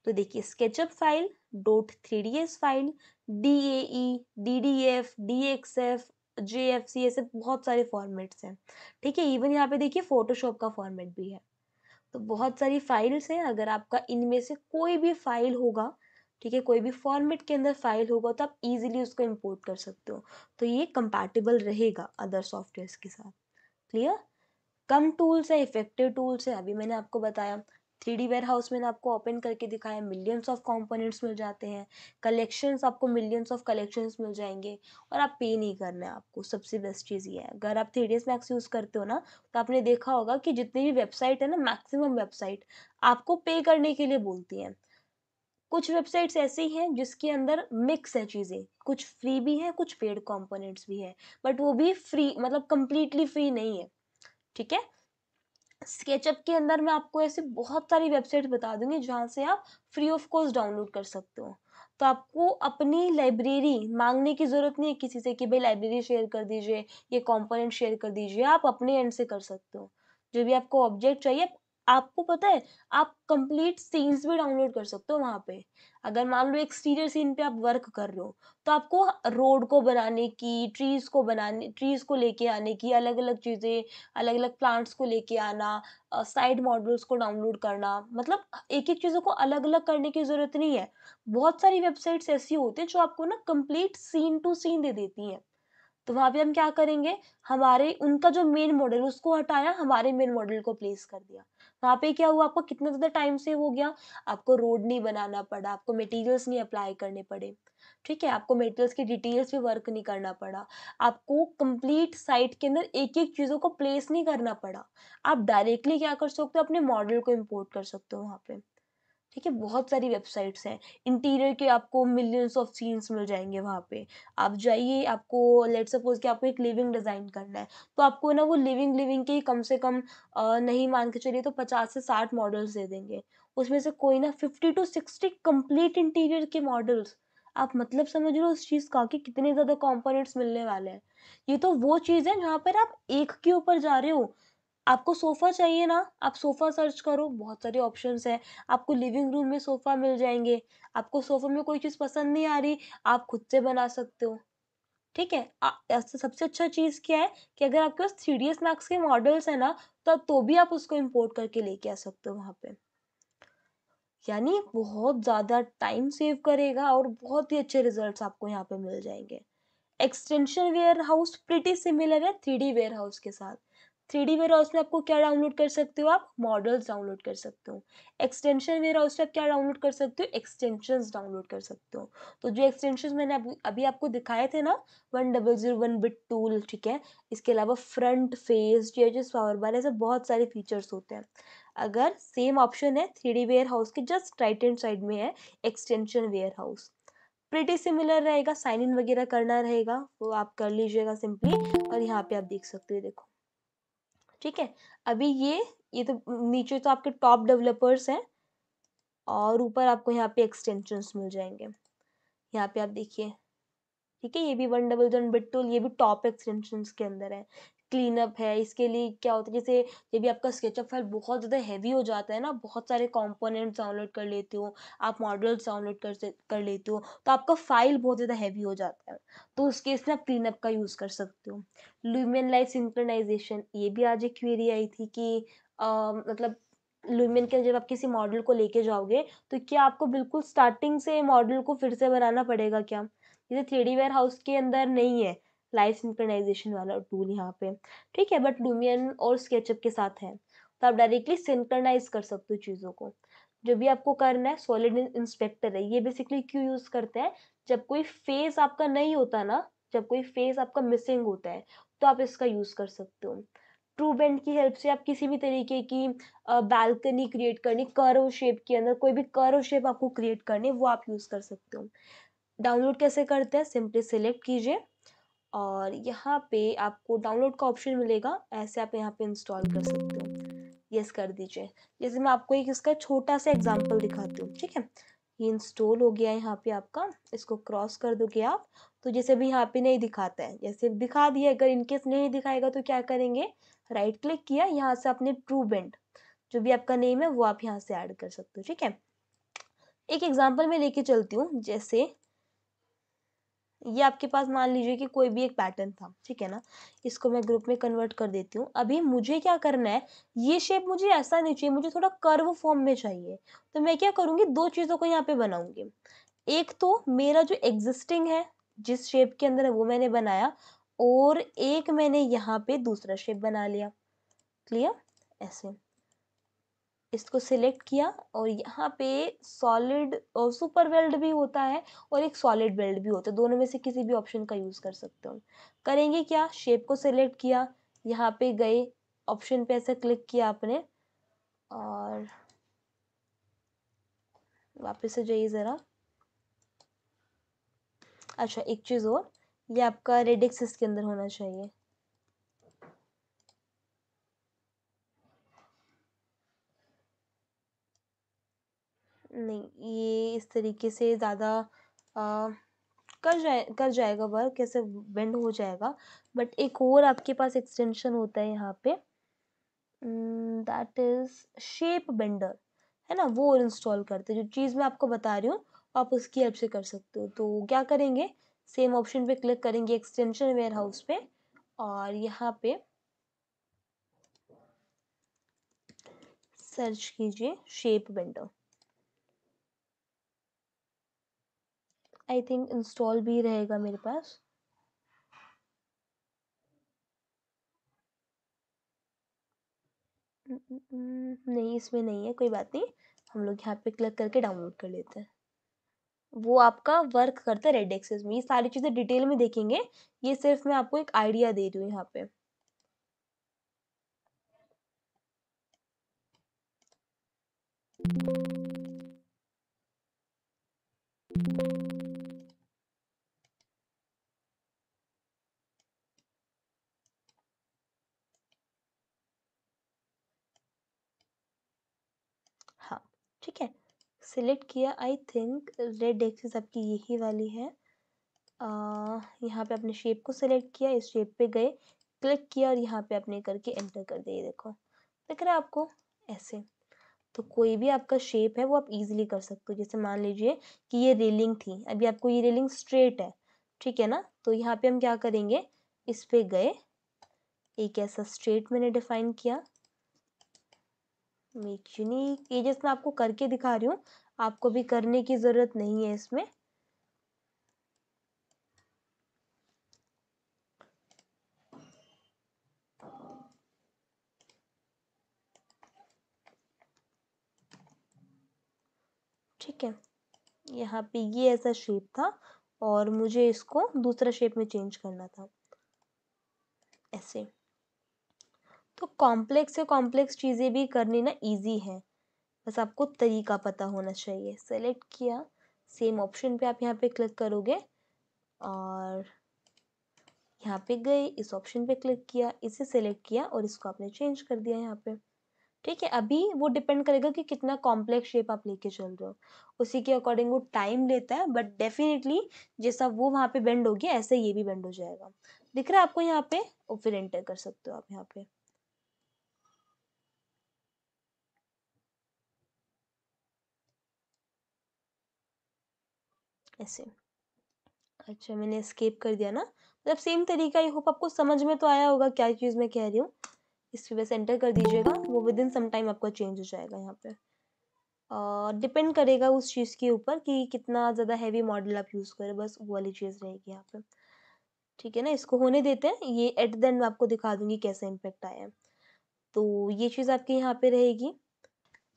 A: तो देखिए, SketchUp file, .3ds file, DAE, DDF, DXF, JFC, ऐसे बहुत सारे फॉर्मेट्स हैं। ठीक है, इवन यहाँ पे देखिए फोटोशॉप का फॉर्मेट भी है। तो बहुत सारी फाइल्स हैं, अगर आपका इनमें से कोई भी फाइल होगा, ठीक है, कोई भी फॉर्मेट के अंदर फाइल होगा, तो आप इजीली उसको इंपोर्ट कर सकते हो, तो ये कंपैटिबल रहेगा अदर सॉफ्टवेयर्स के साथ। क्लियर? कम टूल्स है, इफेक्टिव टूल्स है, अभी मैंने आपको बताया। 3D वेयर हाउस मैंने आपको ओपन करके दिखाया, मिलियंस ऑफ कंपोनेंट्स मिल जाते हैं, कलेक्शंस, आपको मिलियंस ऑफ कलेक्शंस मिल जाएंगे, और आप पे नहीं करना है आपको। सबसे बेस्ट चीज़ ये है, अगर आप 3ds मैक्स यूज़ करते हो ना, तो आपने देखा होगा कि जितनी भी वेबसाइट है ना, मैक्सिमम वेबसाइट आपको पे करने के लिए बोलती हैं। कुछ वेबसाइट्स ऐसी हैं जिसके अंदर मिक्स है चीज़ें, कुछ फ्री भी है, कुछ पेड कंपोनेंट्स भी है, बट वो भी फ्री, मतलब कंप्लीटली फ्री नहीं है। ठीक है, स्केचअप के अंदर मैं आपको ऐसे बहुत सारी वेबसाइट बता दूंगी जहाँ से आप फ्री ऑफ कॉस्ट डाउनलोड कर सकते हो, तो आपको अपनी लाइब्रेरी मांगने की जरूरत नहीं है किसी से कि भाई लाइब्रेरी शेयर कर दीजिए, ये कंपोनेंट शेयर कर दीजिए, आप अपने एंड से कर सकते हो। जो भी आपको ऑब्जेक्ट चाहिए आपको पता है, आप कंप्लीट सीन्स भी डाउनलोड कर सकते हो वहाँ पे। अगर मान लो एक्सटीरियर सीन पे आप वर्क कर रहे हो, तो आपको रोड को बनाने की, ट्रीज़ को लेके आने की, अलग-अलग चीज़ें, अलग-अलग प्लांट्स को लेके आना, साइड मॉडल्स को डाउनलोड करना, मतलब एक-एक चीज़ों को अलग-अलग करने की ज़रूरत नहीं है। बहुत सारी वेबसाइट्स ऐसी होती हैं जो आपको ना कंप्लीट सीन टू सीन दे देती हैं। तो वहाँ पे हम क्या करेंगे, हमारे उनका जो मेन मॉडल उसको हटाया, हमारे मेन मॉडल को प्लेस कर दिया। वहाँ पे क्या हुआ, आपको कितना ज़्यादा टाइम सेव हो गया, आपको रोड नहीं बनाना पड़ा, आपको मटेरियल्स नहीं अप्लाई करने पड़े, ठीक है? आपको मटेरियल्स की डिटेल्स पे वर्क नहीं करना पड़ा, आपको कंप्लीट साइट के अंदर एक-एक चीज़ों को प्लेस नहीं करना पड़ा। आप डायरेक्टली क्या कर सकते हो, अपने मॉडल को इम्पोर्ट कर सकते हो वहाँ पे। ठीक है, बहुत सारी वेबसाइट्स हैं। इंटीरियर के आपको मिलियंस ऑफ सीन्स मिल जाएँगे वहाँ पे। आप जाइए, आपको लेट्स सपोज़ कि आपको एक लिविंग डिज़ाइन करना है, तो आपको ना वो लिविंग लिविंग के ही कम से कम नहीं मान के चलिए तो 50 से 60 मॉडल्स दे देंगे। उसमें से कोई ना 50 टू 60 कंप्लीट इंटीरियर के मॉडल्स। आप मतलब समझ लो उस चीज़ का कि कितने ज़्यादा कंपोनेंट्स मिलने वाले हैं। ये तो वो चीज़ है जहाँ पर आप एक के ऊपर जा रहे हो। आपको सोफ़ा चाहिए ना, आप सोफ़ा सर्च करो, बहुत सारे ऑप्शंस हैं। आपको लिविंग रूम में सोफ़ा मिल जाएँगे। आपको सोफ़े में कोई चीज़ पसंद नहीं आ रही, आप खुद से बना सकते हो, ठीक है? ऐसे सबसे अच्छा चीज़ क्या है कि अगर आपके पास 3ds मैक्स के मॉडल्स हैं ना, तो भी आप उसको इम्पोर्ट करके लेके आ सकते हो वहाँ पे। यानी बहुत ज़्यादा टाइम सेव करेगा और बहुत ही अच्छे रिज़ल्ट्स आपको यहाँ पे मिल जाएँगे। एक्सटेंशन वेयरहाउस प्रिटी सिमिलर है 3D वेयरहाउस के साथ। 3D वेयरहाउस में आपको क्या डाउनलोड कर सकते हो आप? मॉडल्स डाउनलोड कर सकते हो। एक्सटेंशन वेयरहाउस में आप क्या डाउनलोड कर सकते हो? एक्सटेंशंस डाउनलोड कर सकते हो। तो जो एक्सटेंशंस मैंने अभी अभी आपको दिखाए थे ना 1001 बिट टूल, ठीक है? इसके अलावा फ्रंट फेस, जीएसएस पावर बार ऐसे बहुत सारे फीचर्स होते हैं। अगर सेम ऑप्शन है 3D वेयरहाउस के जस्ट राइट हैंड साइड में है एक्सटेंशन वेयरहाउस। प्रिटी सिमिलर रहेगा, साइन इन वगैरह करना रहेगा, वो आप कर लीजिएगा सिंपली और यहाँ पे आप देख सकते हो देखो, ठीक है? अभी ये तो नीचे तो आपके टॉप डेवलपर्स हैं और ऊपर आपको यहाँ पे एक्सटेंशंस मिल जाएँगे। यहाँ पे आप देखिए, ठीक है? ये भी 1001 बिट टूल ये भी टॉप एक्सटेंशंस के अंदर है। क्लीनअप है, इसके लिए क्या होता है जैसे जब भी आपका स्केचअप फाइल बहुत ज़्यादा हेवी हो जाता है ना, बहुत सारे कंपोनेंट्स डाउनलोड कर लेते हो, आप मॉडल्स डाउनलोड कर लेते हो, तो आपका फाइल बहुत ज़्यादा हेवी हो जाता है। तो उस केस में आप क्लीनअप का यूज़ कर सकते हो। ल्यूमेन लाइट सिंक्रोनाइज़ेशन ये भी आज एक क्वेरी आई थी कि मतलब ल्यूमेन के जब आप किसी मॉडल को लेके जाओगे, तो क्या आपको बिल्कुल स्टार्टिंग से मॉडल को फिर से बनाना पड़ेगा क्या? जैसे 3D वेयरहाउस के अंदर नहीं है लाइव सिंक्रोनाइज़ेशन वाला टूल यहाँ पे, ठीक है? बट लूमियन और स्केचअप के साथ है। तो आप डायरेक्टली सिंक्रोनाइज़ कर सकते हो चीज़ों को। जो भी आपको करना है सॉलिड इंस्पेक्टर है, ये बेसिकली क्यों यूज़ करते हैं? जब कोई फेस आपका नहीं होता ना, जब कोई फेस आपका मिसिंग होता है, तो आप इसका यूज़ कर सकते हो। ट्रू बेंड की हेल्प से आप किसी भी तरीके की बालकनी क्रिएट करनी, कर्व शेप के अंदर कोई भी कर्व शेप आपको क्रिएट करनी है, वो आप यूज़ कर सकते हो। डाउनलोड कैसे करते हैं? सिंपली सिलेक्ट कीजिए और यहाँ पे आपको डाउनलोड का ऑप्शन मिलेगा, ऐसे आप यहाँ पे इंस्टॉल कर सकते हो। यस कर दीजिए। जैसे मैं आपको एक इसका छोटा सा एग्जांपल दिखाती हूँ, ठीक है? ये इंस्टॉल हो गया है यहाँ पे आपका, इसको क्रॉस कर दोगे आप, तो जैसे अभी यहाँ पे नहीं दिखाता है, जैसे दिखा दिया, अगर इनकेस नहीं दिखाएगा तो क्या करेंगे? राइट क्लिक किया, यहाँ से आपने ट्रू बेंड, जो भी आपका नेम है वो आप यहाँ से ऐड कर सकते हो, ठीक है? एक एग्जाम्पल मैं लेके चलती हूँ, जैसे ये आपके पास मान लीजिए कि कोई भी एक पैटर्न था, ठीक है ना? इसको मैं ग्रुप में कन्वर्ट कर देती हूँ। अभी मुझे क्या करना है, ये शेप मुझे ऐसा नहीं चाहिए, मुझे थोड़ा कर्व फॉर्म में चाहिए। तो मैं क्या करूँगी, 2 चीज़ों को यहाँ पे बनाऊँगी। एक तो मेरा जो एक्सिस्टिंग है, जिस शेप के अंदर है वो मैंने बनाया और एक मैंने यहाँ पे दूसरा शेप बना लिया। क्लियर? ऐसे। इसको सिलेक्ट किया और यहाँ पे सॉलिड और सुपर वेल्ड भी होता है और एक सॉलिड वेल्ड भी होता है, दोनों में से किसी भी ऑप्शन का यूज़ कर सकते हो। करेंगे क्या, शेप को सिलेक्ट किया, यहाँ पे गए, ऑप्शन पे ऐसे क्लिक किया आपने और वापस से जाइए ज़रा। अच्छा एक चीज़ और, ये आपका रेडिक्स इसके अंदर होना चाहिए। नहीं, ये इस तरीके से ज़्यादा कर जाएगा वर्क, कैसे बेंड हो जाएगा, बट एक और आपके पास एक्सटेंशन होता है यहाँ पे, दैट इज शेप बेंडर, है ना, वो इंस्टॉल करते हैं। जो चीज़ मैं आपको बता रही हूँ आप उसकी हेल्प से कर सकते हो। तो क्या करेंगे, सेम ऑप्शन पे क्लिक करेंगे एक्सटेंशन वेयर हाउस पे, और यहाँ पे सर्च कीजिए shape bender. I think install भी रहेगा मेरे पास। नहीं, इसमें नहीं है, कोई बात नहीं, हम लोग यहाँ पे क्लिक करके डाउनलोड कर लेते हैं। वो आपका वर्क करता है रेड एक्सेस में। ये सारी चीज़ें डिटेल में देखेंगे, ये सिर्फ मैं आपको एक आइडिया दे रही हूँ यहाँ पे। हाँ, ठीक है, सिलेक्ट किया। आई थिंक रेड एक्सिस आपकी यही वाली है। यहाँ पे अपने शेप को सिलेक्ट किया, इस शेप पे गए, क्लिक किया और यहाँ पे आपने करके एंटर कर दिया। ये देखो, दिख रहा है आपको ऐसे। तो कोई भी आपका शेप है वो आप इजीली कर सकते हो। जैसे मान लीजिए कि ये रेलिंग थी, अभी आपको ये रेलिंग स्ट्रेट है, ठीक है ना, तो यहाँ पे हम क्या करेंगे, इस पे गए, एक ऐसा स्ट्रेट मैंने डिफाइन किया, मेक यूनिक। ये जैसे मैं आपको करके दिखा रही हूँ, आपको भी करने की जरूरत नहीं है इसमें। ठीक है, यहाँ पे ये ऐसा शेप था और मुझे इसको दूसरा शेप में चेंज करना था, ऐसे। तो कॉम्प्लेक्स से कॉम्प्लेक्स चीजें भी करनी ना इजी है, बस आपको तरीका पता होना चाहिए। सेलेक्ट किया, सेम ऑप्शन पे आप यहाँ पे क्लिक करोगे और यहाँ पे गए, इस ऑप्शन पे क्लिक किया, इसे सेलेक्ट किया और इसको आपने चेंज कर दिया यहाँ पे। ठीक है, अभी वो डिपेंड करेगा कि कितना कॉम्प्लेक्स शेप आप लेके चल रहे हो, उसी के अकॉर्डिंग वो टाइम लेता है, बट डेफिनेटली जैसा वो वहाँ पे बेंड हो गया ऐसे ये भी बेंड हो जाएगा। दिख रहा है आपको यहाँ पे, और फिर एंटर कर सकते हो आप यहाँ पे ऐसे। अच्छा, मैंने एस्केप कर दिया ना, मतलब सेम तरीका। आई होप आपको समझ में तो आया होगा क्या चीज़ मैं कह रही हूँ। इस पे बस एंटर कर दीजिएगा, वो विद इन सम टाइम आपका चेंज हो जाएगा यहाँ पे। डिपेंड करेगा उस चीज़ के ऊपर कि कितना ज़्यादा हैवी मॉडल आप यूज़ करें, बस वो वाली चीज़ रहेगी यहाँ पे। ठीक है ना, इसको होने देते हैं, ये एट द एंड मैं आपको दिखा दूंगी कैसा इम्पेक्ट आया है। तो ये चीज़ आपके यहाँ पे रहेगी।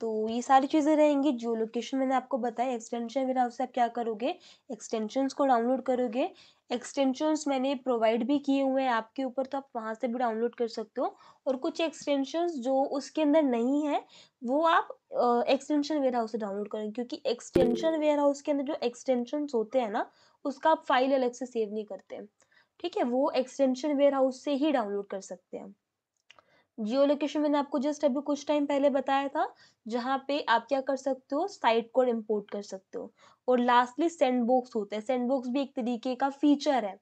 A: तो ये सारी चीज़ें रहेंगी। जो लोकेशन मैंने आपको बताया एक्सटेंशन वेयर हाउस से आप क्या करोगे, एक्सटेंशंस को डाउनलोड करोगे। एक्सटेंशंस मैंने प्रोवाइड भी किए हुए हैं आपके ऊपर, तो आप वहाँ से भी डाउनलोड कर सकते हो। और कुछ एक्सटेंशंस जो उसके अंदर नहीं है वो आप एक्सटेंशन वेयर हाउस से डाउनलोड करेंगे, क्योंकि एक्सटेंशन वेयर हाउस के अंदर जो एक्सटेंशंस होते हैं ना, उसका आप फाइल अलग से सेव नहीं करते हैं। ठीक है, वो एक्सटेंशन वेयर हाउस से ही डाउनलोड कर सकते हैं। जियो लोकेशन मैंने आपको जस्ट अभी कुछ टाइम पहले बताया था, जहाँ पे आप क्या कर सकते हो, साइट कोड इंपोर्ट कर सकते हो। और लास्टली सैंडबॉक्स होता है, सैंडबॉक्स भी एक तरीके का फीचर है।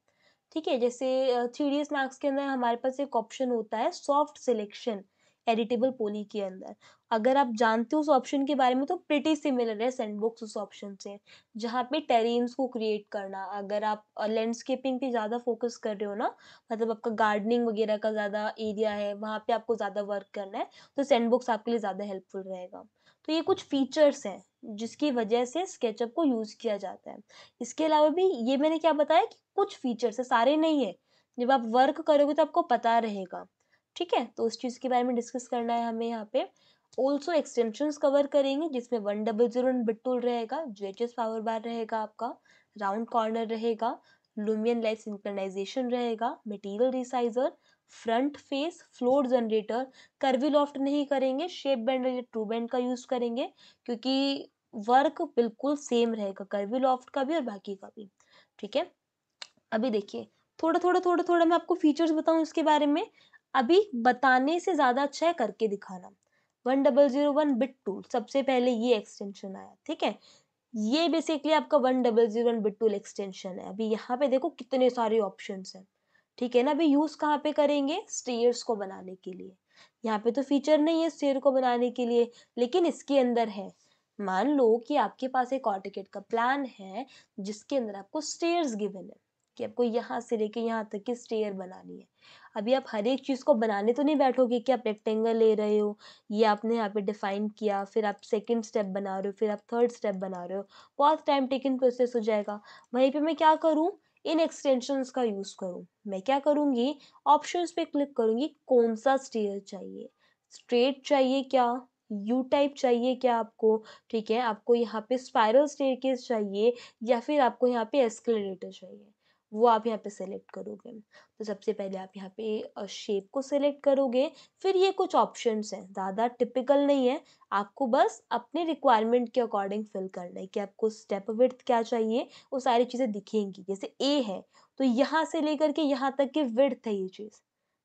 A: ठीक है, जैसे 3ds मैक्स के अंदर हमारे पास एक ऑप्शन होता है सॉफ्ट सिलेक्शन, एडिटेबल पॉली के अंदर। अगर आप जानते हो उस ऑप्शन के बारे में तो प्रिटी सिमिलर है सैंडबॉक्स उस ऑप्शन से, जहाँ पे टेरेन्स को क्रिएट करना। अगर आप लैंडस्केपिंग पे ज़्यादा फोकस कर रहे हो ना, मतलब आपका गार्डनिंग वगैरह का ज़्यादा एरिया है, वहाँ पे आपको ज़्यादा वर्क करना है, तो सैंडबॉक्स आपके लिए ज़्यादा हेल्पफुल रहेगा। तो ये कुछ फीचर्स हैं जिसकी वजह से स्केचअप को यूज़ किया जाता है। इसके अलावा भी ये मैंने क्या बताया कि कुछ फीचर्स है, सारे नहीं है। जब आप वर्क करोगे तो आपको पता रहेगा। ठीक है, तो उस चीज़ के बारे में डिस्कस करना है हमें यहाँ पे। ऑल्सो एक्सटेंशंस कवर करेंगे, जिसमें 1001 बिट टूल रहेगा, GHS पावर बार रहेगा आपका, राउंड कॉर्नर रहेगा, लुमियन लाइट सिंक्रोनाइजेशन रहेगा, material resizer, front face, floor generator. Curvy loft नहीं करेंगे, शेप बैंड या ट्रू बैंड का यूज करेंगे, क्योंकि वर्क बिल्कुल सेम रहेगा कर्वी लॉफ्ट का भी और बाकी का भी। ठीक है, अभी देखिए, थोड़ा मैं आपको फीचर्स बताऊं इसके बारे में। अभी बताने से ज्यादा अच्छा है करके दिखाना। 1001 बिट टूल, सबसे पहले ये एक्सटेंशन आया। ठीक है, ये बेसिकली आपका 1001 बिट टूल एक्सटेंशन है। अभी यहाँ पे देखो कितने सारे ऑप्शंस हैं। ठीक है ना। अभी यूज कहाँ पे करेंगे, स्टेयर्स को बनाने के लिए। यहाँ पे तो फीचर नहीं है स्टेयर को बनाने के लिए, लेकिन इसके अंदर है। मान लो कि आपके पास एक ऑटोकेड का प्लान है जिसके अंदर आपको स्टेयर्स गिवन है कि आपको यहाँ से लेके यहाँ तक की स्टेयर बनानी है। अभी आप हर एक चीज को बनाने तो नहीं बैठोगे कि आप रेक्टेंगल ले रहे हो, ये आपने यहाँ पे डिफाइन किया, फिर आप सेकंड स्टेप बना रहे हो, फिर आप थर्ड स्टेप बना रहे हो, बहुत टाइम टेकिंग प्रोसेस हो जाएगा। वहीं पे मैं क्या करूँ, इन एक्सटेंशंस का यूज करूँ। मैं क्या करूँगी, ऑप्शंस पे क्लिक करूँगी, कौन सा स्टेयर चाहिए, स्ट्रेट चाहिए क्या, यू टाइप चाहिए क्या आपको, ठीक है, आपको यहाँ पे स्पाइरल स्टेयरकेस चाहिए या फिर आपको यहाँ पे एस्केलेटर चाहिए, वो आप यहाँ पे सेलेक्ट करोगे। तो सबसे पहले आप यहाँ पे शेप को सेलेक्ट करोगे, फिर ये कुछ ऑप्शंस हैं, ज़्यादा टिपिकल नहीं है, आपको बस अपने रिक्वायरमेंट के अकॉर्डिंग फिल करना है कि आपको स्टेप विड्थ क्या चाहिए, वो सारी चीज़ें दिखेंगी। जैसे ए है तो यहाँ से लेकर के यहाँ तक की विड्थ है ये चीज़,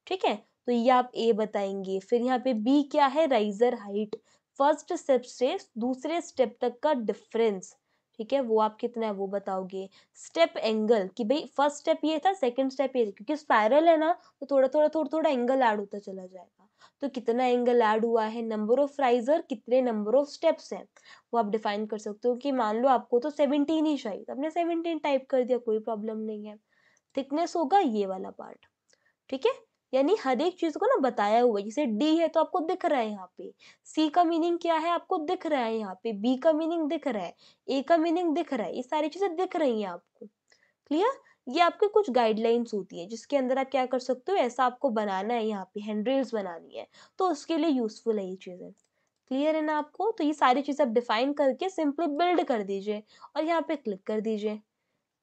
A: ठीक है, तो ये आप ए बताएंगे। फिर यहाँ पे बी क्या है, राइजर हाइट, फर्स्ट स्टेप से दूसरे स्टेप तक का डिफरेंस, ठीक है, वो आप कितना है वो बताओगे। स्टेप एंगल कि भाई फर्स्ट स्टेप ये था, सेकंड स्टेप ये था, क्योंकि स्पाइरल है ना तो थोड़ा एंगल ऐड होता चला जाएगा, तो कितना एंगल ऐड हुआ है, नंबर ऑफ राइजर, कितने नंबर ऑफ स्टेप्स हैं, वो आप डिफाइन कर सकते हो। कि मान लो आपको तो 17 ही चाहिए, तो आपने 17 टाइप कर दिया, कोई प्रॉब्लम नहीं है। थिकनेस होगा ये वाला पार्ट, ठीक है, यानी हर एक चीज को ना बताया हुआ है। जैसे डी है तो आपको दिख रहा है यहाँ पे, सी का मीनिंग क्या है आपको दिख रहा है यहाँ पे, बी का मीनिंग दिख रहा है, ए का मीनिंग दिख रहा है, ये सारी चीजें दिख रही हैं आपको। क्लियर, ये आपके कुछ गाइडलाइंस होती है जिसके अंदर आप क्या कर सकते हो, ऐसा आपको बनाना है, यहाँ पे हैंडरेल्स बनानी है, तो उसके लिए यूजफुल है ये चीजें। क्लियर है ना आपको, तो ये सारी चीजें आप डिफाइन करके सिंपली बिल्ड कर दीजिए और यहाँ पे क्लिक कर दीजिए।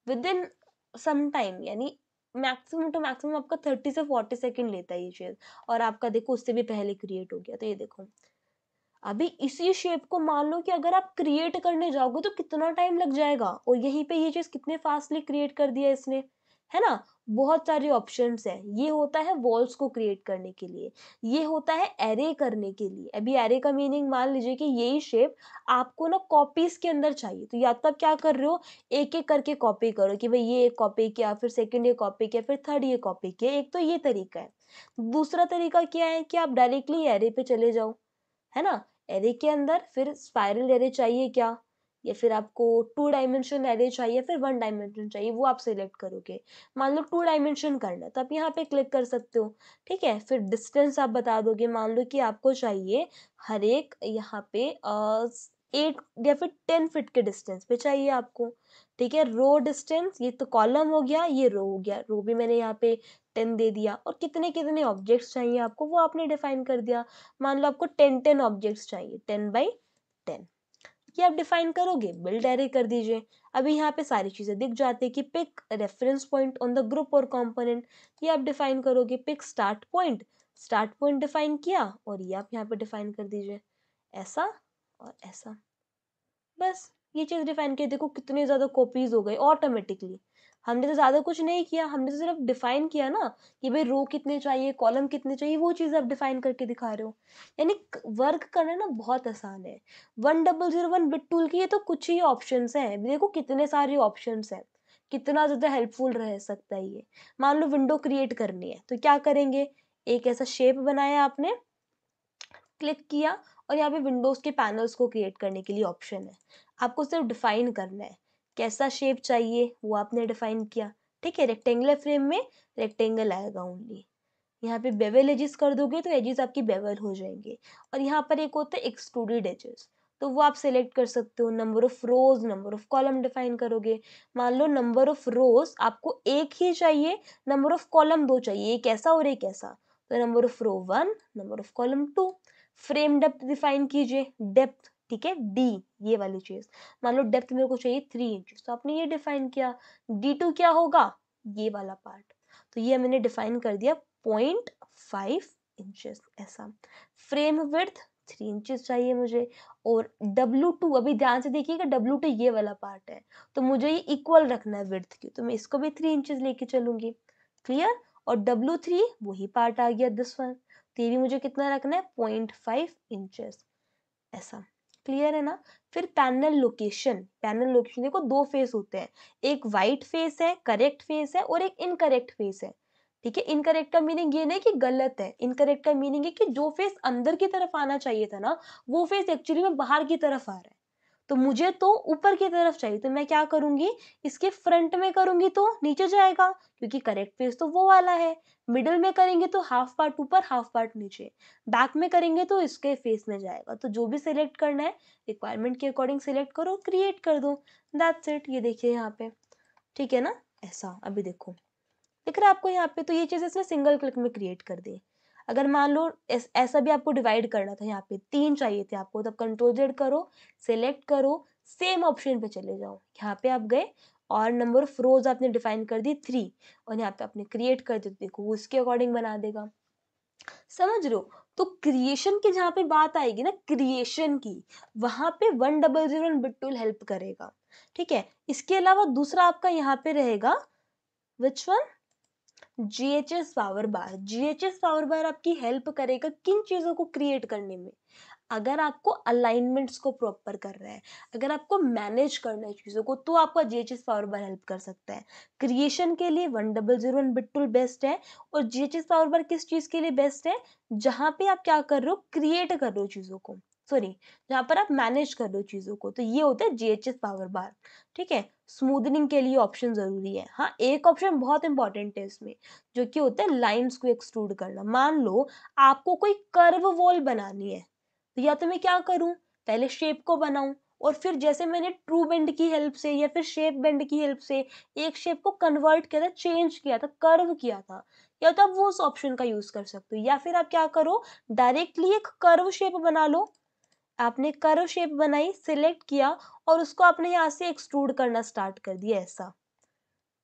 A: विद इन सम टाइम, यानी मैक्सिमम टू मैक्सिमम आपका 30 से 40 सेकंड लेता है ये चीज, और आपका देखो उससे भी पहले क्रिएट हो गया। तो ये देखो, अभी इसी शेप को मान लो कि अगर आप क्रिएट करने जाओगे तो कितना टाइम लग जाएगा, और यहीं पे ये चीज कितने फास्टली क्रिएट कर दिया इसने, है ना। बहुत सारे ऑप्शंस हैं, ये होता है वॉल्स को क्रिएट करने के लिए, ये होता है एरे करने के लिए। अभी एरे का मीनिंग मान लीजिए कि यही शेप आपको ना कॉपीज के अंदर चाहिए, तो या तो आप क्या कर रहे हो, एक एक करके कॉपी करो कि भाई ये एक कॉपी किया, फिर सेकंड ये कॉपी किया, फिर थर्ड ये कॉपी किया, एक तो ये तरीका है। दूसरा तरीका क्या है कि आप डायरेक्टली एरे पे चले जाओ, है ना। एरे के अंदर फिर स्पाइरल एरे चाहिए क्या, या फिर आपको 2 डायमेंशन एरे चाहिए, फिर 1 डायमेंशन चाहिए, वो आप सिलेक्ट करोगे। मान लो 2 डायमेंशन करना है तो आप यहाँ पे क्लिक कर सकते हो, ठीक है। फिर डिस्टेंस आप बता दोगे, मान लो कि आपको चाहिए हर एक यहाँ पे 8 या फिर 10 फीट के डिस्टेंस पे चाहिए आपको, ठीक है। रो डिस्टेंस, ये तो कॉलम हो गया, ये रो हो गया, रो भी मैंने यहाँ पे 10 दे दिया, और कितने कितने ऑब्जेक्ट्स चाहिए आपको वो आपने डिफाइन कर दिया। मान लो आपको 10 ऑब्जेक्ट्स चाहिए, 10 बाई 10, ये आप डिफाइन करोगे, बिल्ड एरे कर दीजिए। अभी यहाँ पे सारी चीजें दिख जाती है कि pick reference point on the group और कंपोनेंट, ये आप डिफाइन करोगे। पिक स्टार्ट पॉइंट डिफाइन किया, और ये आप यहाँ पे डिफाइन कर दीजिए, ऐसा और ऐसा, बस ये चीज डिफाइन किया। देखो कितने ज्यादा कॉपीज हो गए ऑटोमेटिकली, हमने तो ज्यादा कुछ नहीं किया, हमने तो सिर्फ डिफाइन किया ना कि भाई रो कितने चाहिए, कॉलम कितने चाहिए, वो चीज आप डिफाइन करके दिखा रहे हो। यानी वर्क करना ना बहुत आसान है। 1001 बिट टूल की ये तो कुछ ही ऑप्शंस हैं, देखो कितने सारे ऑप्शंस हैं, कितना ज्यादा हेल्पफुल रह सकता है ये। मान लो विंडो क्रिएट करनी है तो क्या करेंगे, एक ऐसा शेप बनाया आपने, क्लिक किया, और यहाँ पे विंडोज के पैनल्स को क्रिएट करने के लिए ऑप्शन है, आपको सिर्फ डिफाइन करना है कैसा शेप चाहिए, वो आपने डिफाइन किया, ठीक है। रेक्टेंगुलर फ्रेम में रेक्टेंगल आएगा ओनली, यहाँ पे बेवल एजेस कर दोगे तो एजेस आपकी बेवल हो जाएंगे। और यहाँ पर एक होता है एक्सट्रूडेड एजेस, तो वो आप सेलेक्ट कर सकते हो। Number of rose, number of column define करोगे, मान लो नंबर ऑफ रोज आपको एक ही चाहिए, नंबर ऑफ कॉलम 2 चाहिए, एक ऐसा और एक ऐसा, तो number of row 1, number of column 2। Frame depth define कीजिए, डेप्थ, ठीक है, डी, ये वाली चीज, मान लो डेप्थ मेरे को चाहिए 3 इंच, तो आपने ये डिफाइन किया। D2 क्या होगा, ये वाला पार्ट, तो ये मैंने डिफाइन कर दिया 0.5 इंचेस ऐसा। फ्रेम विड्थ 3 इंचेस चाहिए मुझे, और W2, अभी ध्यान से देखिएगा, W2 ये वाला पार्ट है, तो मुझे ये इक्वल रखना है विड्थ की, तो मैं इसको भी 3 इंचेस लेके चलूंगी। क्लियर, और W3 वही पार्ट आ गया दिस वन, तो ये भी मुझे कितना रखना है, 0.5 इंचेस ऐसा। क्लियर है ना। फिर पैनल लोकेशन देखो, 2 फेस होते हैं, एक वाइट फेस है, करेक्ट फेस है, और एक इनकरेक्ट फेस है। ठीक है। इनकरेक्ट का मीनिंग ये नहीं कि गलत है, इनकरेक्ट का मीनिंग है कि जो फेस अंदर की तरफ आना चाहिए था ना, वो फेस एक्चुअली में बाहर की तरफ आ रहा है। तो मुझे तो ऊपर की तरफ चाहिए, तो मैं क्या करूंगी, इसके फ्रंट में करूंगी तो नीचे जाएगा, क्योंकि करेक्ट फेस तो वो वाला है। मिडिल में करेंगे तो हाफ पार्ट ऊपर हाफ पार्ट नीचे, बैक में करेंगे तो इसके फेस में जाएगा। तो जो भी सिलेक्ट करना है रिक्वायरमेंट के अकॉर्डिंग सिलेक्ट करो, क्रिएट कर दो, दैट्स इट। ये देखिए यहाँ पे, ठीक है ना। ऐसा अभी देखो दिख रहा है आपको यहाँ पे, तो ये चीज इसने सिंगल क्लिक में क्रिएट कर दी। अगर मान लो ऐसा भी आपको डिवाइड करना था, यहाँ पे 3 चाहिए थे आपको, तब कंट्रोल जेड करो, सिलेक्ट करो, सेम ऑप्शन पे चले जाओ, यहाँ पे आप गए और नंबर ऑफ रोज आपने डिफाइन कर दी 3, और यहाँ पे आपने क्रिएट कर दी, देखो वो उसके अकॉर्डिंग बना देगा। समझ रहे हो। तो क्रिएशन की जहाँ पे बात आएगी ना, क्रिएशन की, वहां पे 1001 बिट टूल हेल्प करेगा। ठीक है। इसके अलावा दूसरा आपका यहाँ पे रहेगा, which one, GHS power bar. GHS power bar आपकी हेल्प करेगा किन चीजों को क्रिएट करने में, अगर आपको अलाइनमेंट्स को प्रॉपर करना है, अगर आपको मैनेज करना है चीजों को, तो आपका जीएचएस पावर बार हेल्प कर सकता है। क्रिएशन के लिए 1001 बिट टूल बेस्ट है, और जीएचएस पावर बार किस चीज के लिए बेस्ट है, जहां पे आप क्या कर रहे हो, क्रिएट कर रहे हो चीजों को, सॉरी, जहां पर आप मैनेज कर रहे हो चीजों को, तो ये होता है जीएचएस पावर बार। ठीक है। स्मूदनिंग के लिए ऑप्शन जरूरी है, हाँ एक ऑप्शन बहुत इंपॉर्टेंट है इसमें, जो कि होता है लाइंस को एक्सट्रूड करना। मान लो आपको कोई कर्व वॉल बनानी है, तो या तो मैं क्या करूं, पहले शेप को बनाऊं, और फिर जैसे मैंने ट्रू बेंड की हेल्प से या फिर शेप बेंड की हेल्प से एक शेप को कन्वर्ट किया था, चेंज किया था, कर्व किया था, या तो आप वो उस ऑप्शन का यूज कर सकते हो, या फिर आप क्या करो, डायरेक्टली एक कर्व शेप बना लो। आपने कर्व शेप बनाई, सिलेक्ट किया, और उसको आपने यहाँ से एक्सट्रूड करना स्टार्ट कर दिया, ऐसा।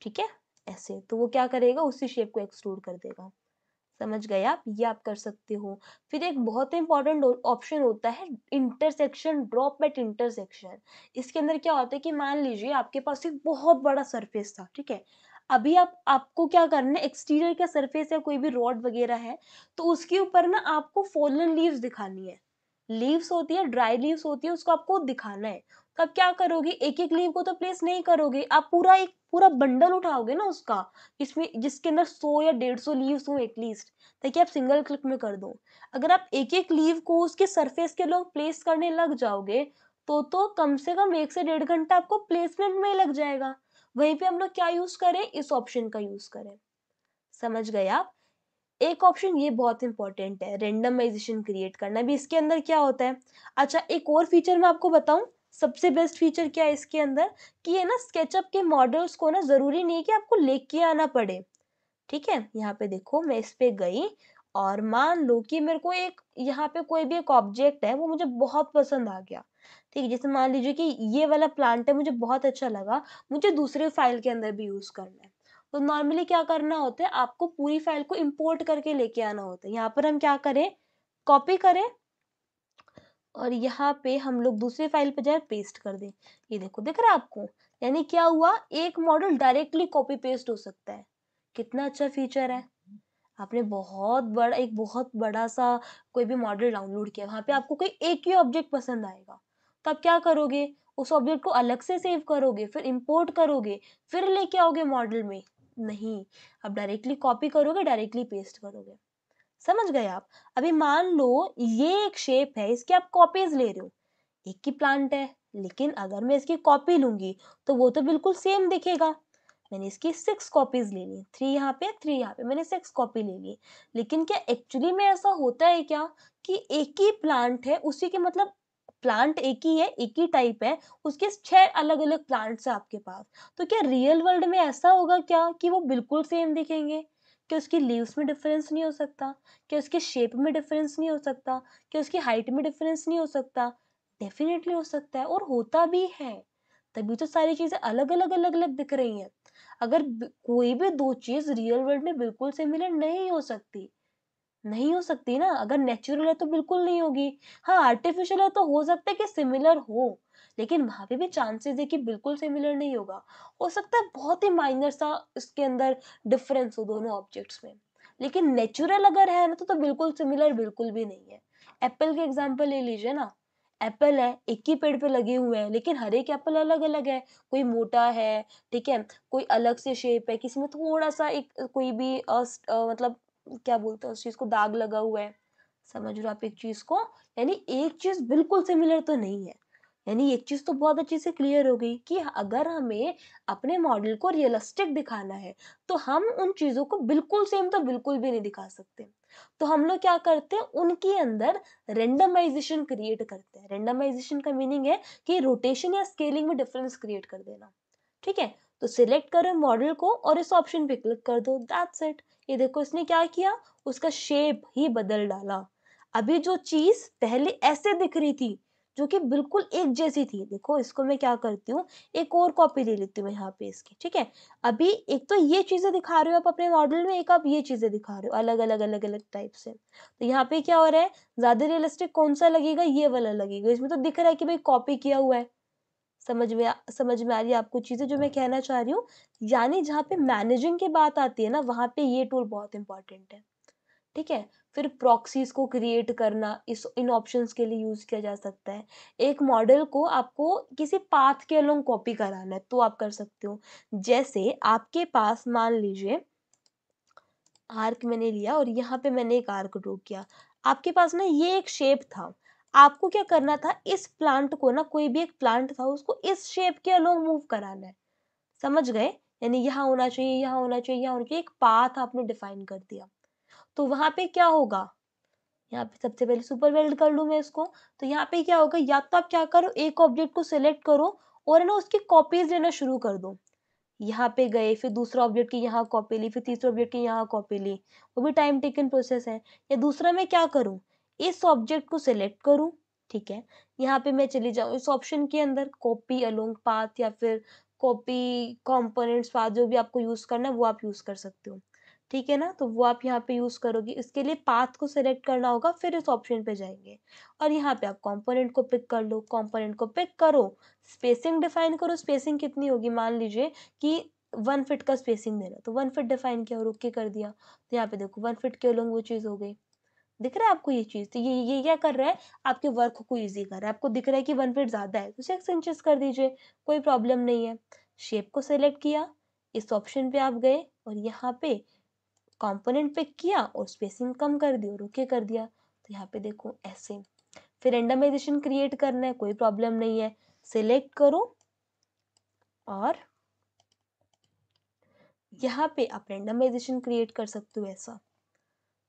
A: ठीक है। ऐसे तो वो क्या करेगा, उसी शेप को एक्सट्रूड कर देगा। समझ गए आप, ये आप कर सकते हो। फिर एक बहुत इंपॉर्टेंट ऑप्शन होता है इंटरसेक्शन, ड्रॉप एट इंटरसेक्शन। इसके अंदर क्या होता है कि मान लीजिए आपके पास एक बहुत बड़ा सरफेस था, ठीक है। अभी आपको क्या करना है, एक्सटीरियर का सरफेस है, कोई भी रॉड वगैरह है, तो उसके ऊपर ना आपको फॉलन लीव्स दिखानी है। लीव्स होती है, ड्राई लीव्स होती है, उसको आपको दिखाना है। तो आप क्या करोगे, एक एक लीव को तो प्लेस नहीं करोगे, आप पूरा एक पूरा बंडल उठाओगे ना उसका, इसमें जिसके अंदर 100 या 150 लीव्स हो एटलीस्ट, ताकि आप सिंगल क्लिक में कर दो। अगर आप एक एक लीव को उसके सरफेस के लोग प्लेस करने लग जाओगे, तो कम से कम 1 से 1.5 घंटा आपको प्लेसमेंट में ही लग जाएगा। वहीं पे हम लोग क्या यूज करें, इस ऑप्शन का यूज करें। समझ गए आप। एक ऑप्शन ये बहुत इंपॉर्टेंट है, रेंडमाइजेशन क्रिएट करना भी इसके अंदर क्या होता है। अच्छा, एक और फीचर मैं आपको बताऊं, सबसे बेस्ट फीचर क्या है इसके अंदर, कि ये ना स्केचअप के मॉडल्स को ना जरूरी नहीं है कि आपको लेके आना पड़े। ठीक है। यहाँ पे देखो, मैं इस पे गई, और मान लो कि मेरे को एक यहाँ पे कोई भी एक ऑब्जेक्ट है, वो मुझे बहुत पसंद आ गया। ठीक है। जैसे मान लीजिए कि ये वाला प्लांट है, मुझे बहुत अच्छा लगा, मुझे दूसरे फाइल के अंदर भी यूज करना है। तो नॉर्मली क्या करना होता है, आपको पूरी फाइल को इंपोर्ट करके लेके आना होता है। यहाँ पर हम क्या करें, कॉपी करें, और यहाँ पे हम लोग दूसरे फाइल पे जाए, पेस्ट कर दें। ये देखो, दिख रहा है आपको, यानी क्या हुआ, एक मॉडल डायरेक्टली कॉपी पेस्ट हो सकता है। कितना अच्छा फीचर है। आपने बहुत बड़ा सा कोई भी मॉडल डाउनलोड किया, वहां पे आपको कोई एक ही ऑब्जेक्ट पसंद आएगा, तो आप क्या करोगे, उस ऑब्जेक्ट को अलग से सेव करोगे, फिर इंपोर्ट करोगे, फिर लेके आओगे मॉडल में, नहीं, आप डायरेक्टली कॉपी करोगे, डायरेक्टली पेस्ट करोगे। समझ गए आप। अभी मान लो ये एक शेप है, इसकी आप कॉपीज ले रहे हो, एक ही प्लांट है, लेकिन अगर मैं इसकी कॉपी लूंगी तो वो तो बिल्कुल सेम दिखेगा। मैंने इसकी 6 कॉपीज ले ली, 3 यहाँ पे 3 यहाँ पे, मैंने 6 कॉपी ले ली। लेकिन क्या एक्चुअली में ऐसा होता है क्या, कि एक ही प्लांट है, उसी के मतलब प्लांट एक ही है, एक ही टाइप है, उसके 6 अलग अलग प्लांट्स है आपके पास। तो क्या रियल वर्ल्ड में ऐसा होगा क्या, कि वो बिल्कुल सेम दिखेंगे, कि उसकी लीव्स में डिफरेंस नहीं हो सकता, कि उसके शेप में डिफरेंस नहीं हो सकता, कि उसकी हाइट में डिफरेंस नहीं हो सकता। डेफिनेटली हो सकता है, और होता भी है, तभी तो सारी चीजें अलग अलग दिख रही हैं। अगर कोई भी दो चीज रियल वर्ल्ड में बिल्कुल सिमिलर नहीं हो सकती, नहीं हो सकती ना, अगर नेचुरल है तो बिल्कुल नहीं होगी। हाँ, आर्टिफिशियल है तो हो सकता है कि सिमिलर हो, लेकिन वहां पे भी चांसेस है कि बिल्कुल सिमिलर नहीं होगा। हो सकता है बहुत ही माइनर सा इसके अंदर डिफरेंस हो दोनों ऑब्जेक्ट्स में, लेकिन नेचुरल अगर है ना, तो बिल्कुल सिमिलर बिल्कुल भी नहीं है। एप्पल के एग्जाम्पल ले लीजिए ना, एप्पल है, एक ही पेड़ पे लगे हुए हैं, लेकिन हर एक एप्पल अलग-अलग है। कोई मोटा है, ठीक है? कोई अलग से शेप है, किसी में थोड़ा-सा एक कोई भी मतलब क्या बोलते हैं उस चीज़ को, दाग लगा हुआ है। समझ रहे हो आप एक चीज़ को? यानी एक चीज़ बिल्कुल सिमिलर तो नहीं है। यानी एक चीज़ तो बहुत अच्छे से क्लियर हो गई कि अगर हमें अपने मॉडल को रियलिस्टिक दिखाना है, तो हम उन चीज़ों को बिल्कुल सेम तो बिल्कुल भी नहीं दिखा सकते। तो हम लोग क्या करते हैं, उनके अंदर रेंडमाइजेशन क्रिएट करते हैं। रेंडमाइजेशन का मीनिंग है कि रोटेशन या स्केलिंग में डिफरेंस क्रिएट कर देना। ठीक है? तो सिलेक्ट करो मॉडल को और इस ऑप्शन पे क्लिक कर दो, दैट्स इट। ये देखो इसने क्या किया, उसका शेप ही बदल डाला। अभी जो चीज़ पहले ऐसे दिख रही थी, जो कि बिल्कुल एक जैसी थी, देखो इसको मैं क्या करती हूँ, एक और कॉपी ले लेती हूँ यहाँ पे इसकी, ठीक है? अभी एक तो ये चीज़ें दिखा रहे हो आप अपने मॉडल में, एक आप ये चीज़ें दिखा रहे हो अलग-अलग, अलग-अलग टाइप से। तो यहाँ पे क्या हो रहा है, ज़्यादा रियलिस्टिक कौन-सा लगेगा, ये वाला लगेगा। इसमें तो दिख रहा है कि भाई कॉपी किया हुआ है। समझ में आ रही है आपको चीज़ें जो मैं कहना चाह रही हूँ? यानी जहाँ पे मैनेजिंग की बात आती है ना, वहाँ पे ये टूल बहुत इम्पोर्टेंट है, ठीक है? फिर प्रॉक्सीज़ को क्रिएट करना इस इन ऑप्शंस के लिए यूज़ किया जा सकता है। एक मॉडल को आपको किसी पाथ के अलोंग कॉपी कराना है, तो आप कर सकते हो। जैसे आपके पास मान लीजिए आर्क मैंने लिया और यहाँ पे मैंने एक आर्क ड्रॉ किया। आपके पास ना ये एक शेप था। आपको क्या करना था, इस प्लांट को ना, कोई भी एक प्लांट था, उसको इस शेप के अलोंग मूव कराना है। समझ गए? यानी यहाँ होना चाहिए, यहाँ होना चाहिए, यहाँ होना चाहिए, एक पाथ आपने डिफाइन कर दिया। तो वहाँ पे क्या होगा, यहाँ पे सबसे पहले सुपर वेल्ड कर लूँ मैं इसको, तो यहाँ पे क्या होगा, या तो आप क्या करो, एक ऑब्जेक्ट को सिलेक्ट करो और है ना उसकी कॉपीज़ लेना शुरू कर दो। यहाँ पे गए, फिर दूसरा ऑब्जेक्ट की यहाँ कॉपी ली, फिर तीसरे ऑब्जेक्ट की यहाँ कॉपी ली, वो भी टाइम टेकन प्रोसेस है। या दूसरा मैं क्या करूँ, इस ऑब्जेक्ट को सिलेक्ट करूँ, ठीक है? यहाँ पे मैं चली जाऊँ इस ऑप्शन के अंदर, कॉपी अलोंग पाथ या फिर कॉपी कंपोनेंट्स पाथ, जो भी आपको यूज़ करना है वो आप यूज़ कर सकते हो। ठीक है ना? तो वो आप यहाँ पे यूज़ करोगे। इसके लिए पाथ को सिलेक्ट करना होगा, फिर इस ऑप्शन पे जाएँगे और यहाँ पे आप कंपोनेंट को पिक कर लो, कंपोनेंट को पिक करो, स्पेसिंग डिफाइन करो, स्पेसिंग कितनी होगी, मान लीजिए कि 1 फीट का स्पेसिंग देना है, तो 1 फीट डिफाइन किया और ओके कर दिया। तो यहाँ पे देखो 1 फीट के अलोंग वो चीज़ हो गई। दिख रहा है आपको ये चीज़? तो ये क्या कर रहा है, आपके वर्क को ईज़ी कर रहा है। आपको दिख रहा है कि 1 फीट ज़्यादा है, तो 6 इंचेस कर दीजिए, कोई प्रॉब्लम नहीं है। शेप को सेलेक्ट किया, इस ऑप्शन पे आप गए और यहाँ पे कंपोनेंट पिक किया और स्पेसिंग कम कर दी और ओके कर दिया। तो यहाँ पे देखो ऐसे। फिर रेंडमाइजेशन क्रिएट करना है, कोई प्रॉब्लम नहीं है। सिलेक्ट करो और यहाँ पे आप रेंडमाइजेशन क्रिएट कर सकते हो ऐसा,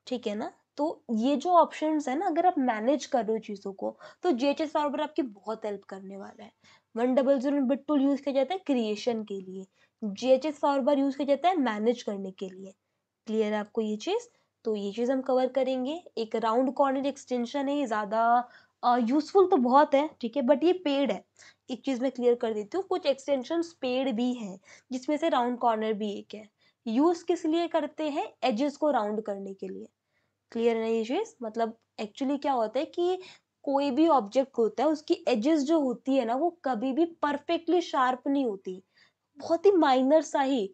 A: ठीक है ना? तो ये जो ऑप्शंस है ना, अगर आप मैनेज कर रहे हो चीज़ों को, तो जीएचएस सॉल्वर आपकी बहुत हेल्प करने वाला है। 100 बिट टूल यूज़ किया जाता है क्रिएशन के लिए, जीएचएस सॉल्वर यूज़ किया जाता है मैनेज करने के लिए। क्लियर है आपको ये चीज़? तो ये चीज़ हम कवर करेंगे। एक राउंड कॉर्नर एक्सटेंशन है, ये ज़्यादा यूज़फुल तो बहुत है, ठीक है? बट ये पेड है। एक चीज़ मैं क्लियर कर देती हूँ, कुछ एक्सटेंशंस पेड भी हैं, जिसमें से राउंड कॉर्नर भी एक है। यूज़ किस लिए करते हैं? एजेस को राउंड करने के लिए। क्लियर है ना ये चीज़? मतलब एक्चुअली क्या होता है कि कोई भी ऑब्जेक्ट होता है, उसकी एजेस जो होती है ना, वो कभी भी परफेक्टली शार्प नहीं होती। बहुत ही माइनर सा ही,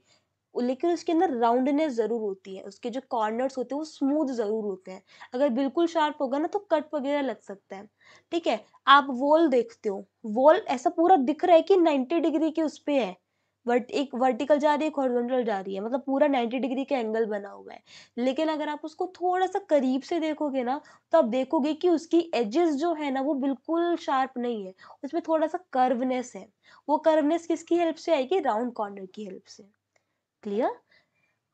A: लेकिन उसके अंदर राउंडनेस ज़रूर होती है। उसके जो कॉर्नर्स होते हैं, वो स्मूथ ज़रूर होते हैं। अगर बिल्कुल शार्प होगा ना, तो कट वगैरह लग सकता है। ठीक है? आप वॉल देखते हो, वॉल ऐसा पूरा दिख रहा है कि 90 डिग्री के उस पे है। बट एक वर्टिकल जा रही है, एक हॉरिज़ॉन्टल जा रही है, मतलब पूरा 90 डिग्री का एंगल बना हुआ है। लेकिन अगर आप उसको थोड़ा-सा करीब से देखोगे ना, तो आप देखोगे कि उसकी एजेस जो है ना, वो बिल्कुल शार्प नहीं है। उसमें थोड़ा-सा कर्वनेस है। वो कर्वनेस किसकी हेल्प से आएगी? राउंड कॉर्नर की हेल्प से। क्लियर?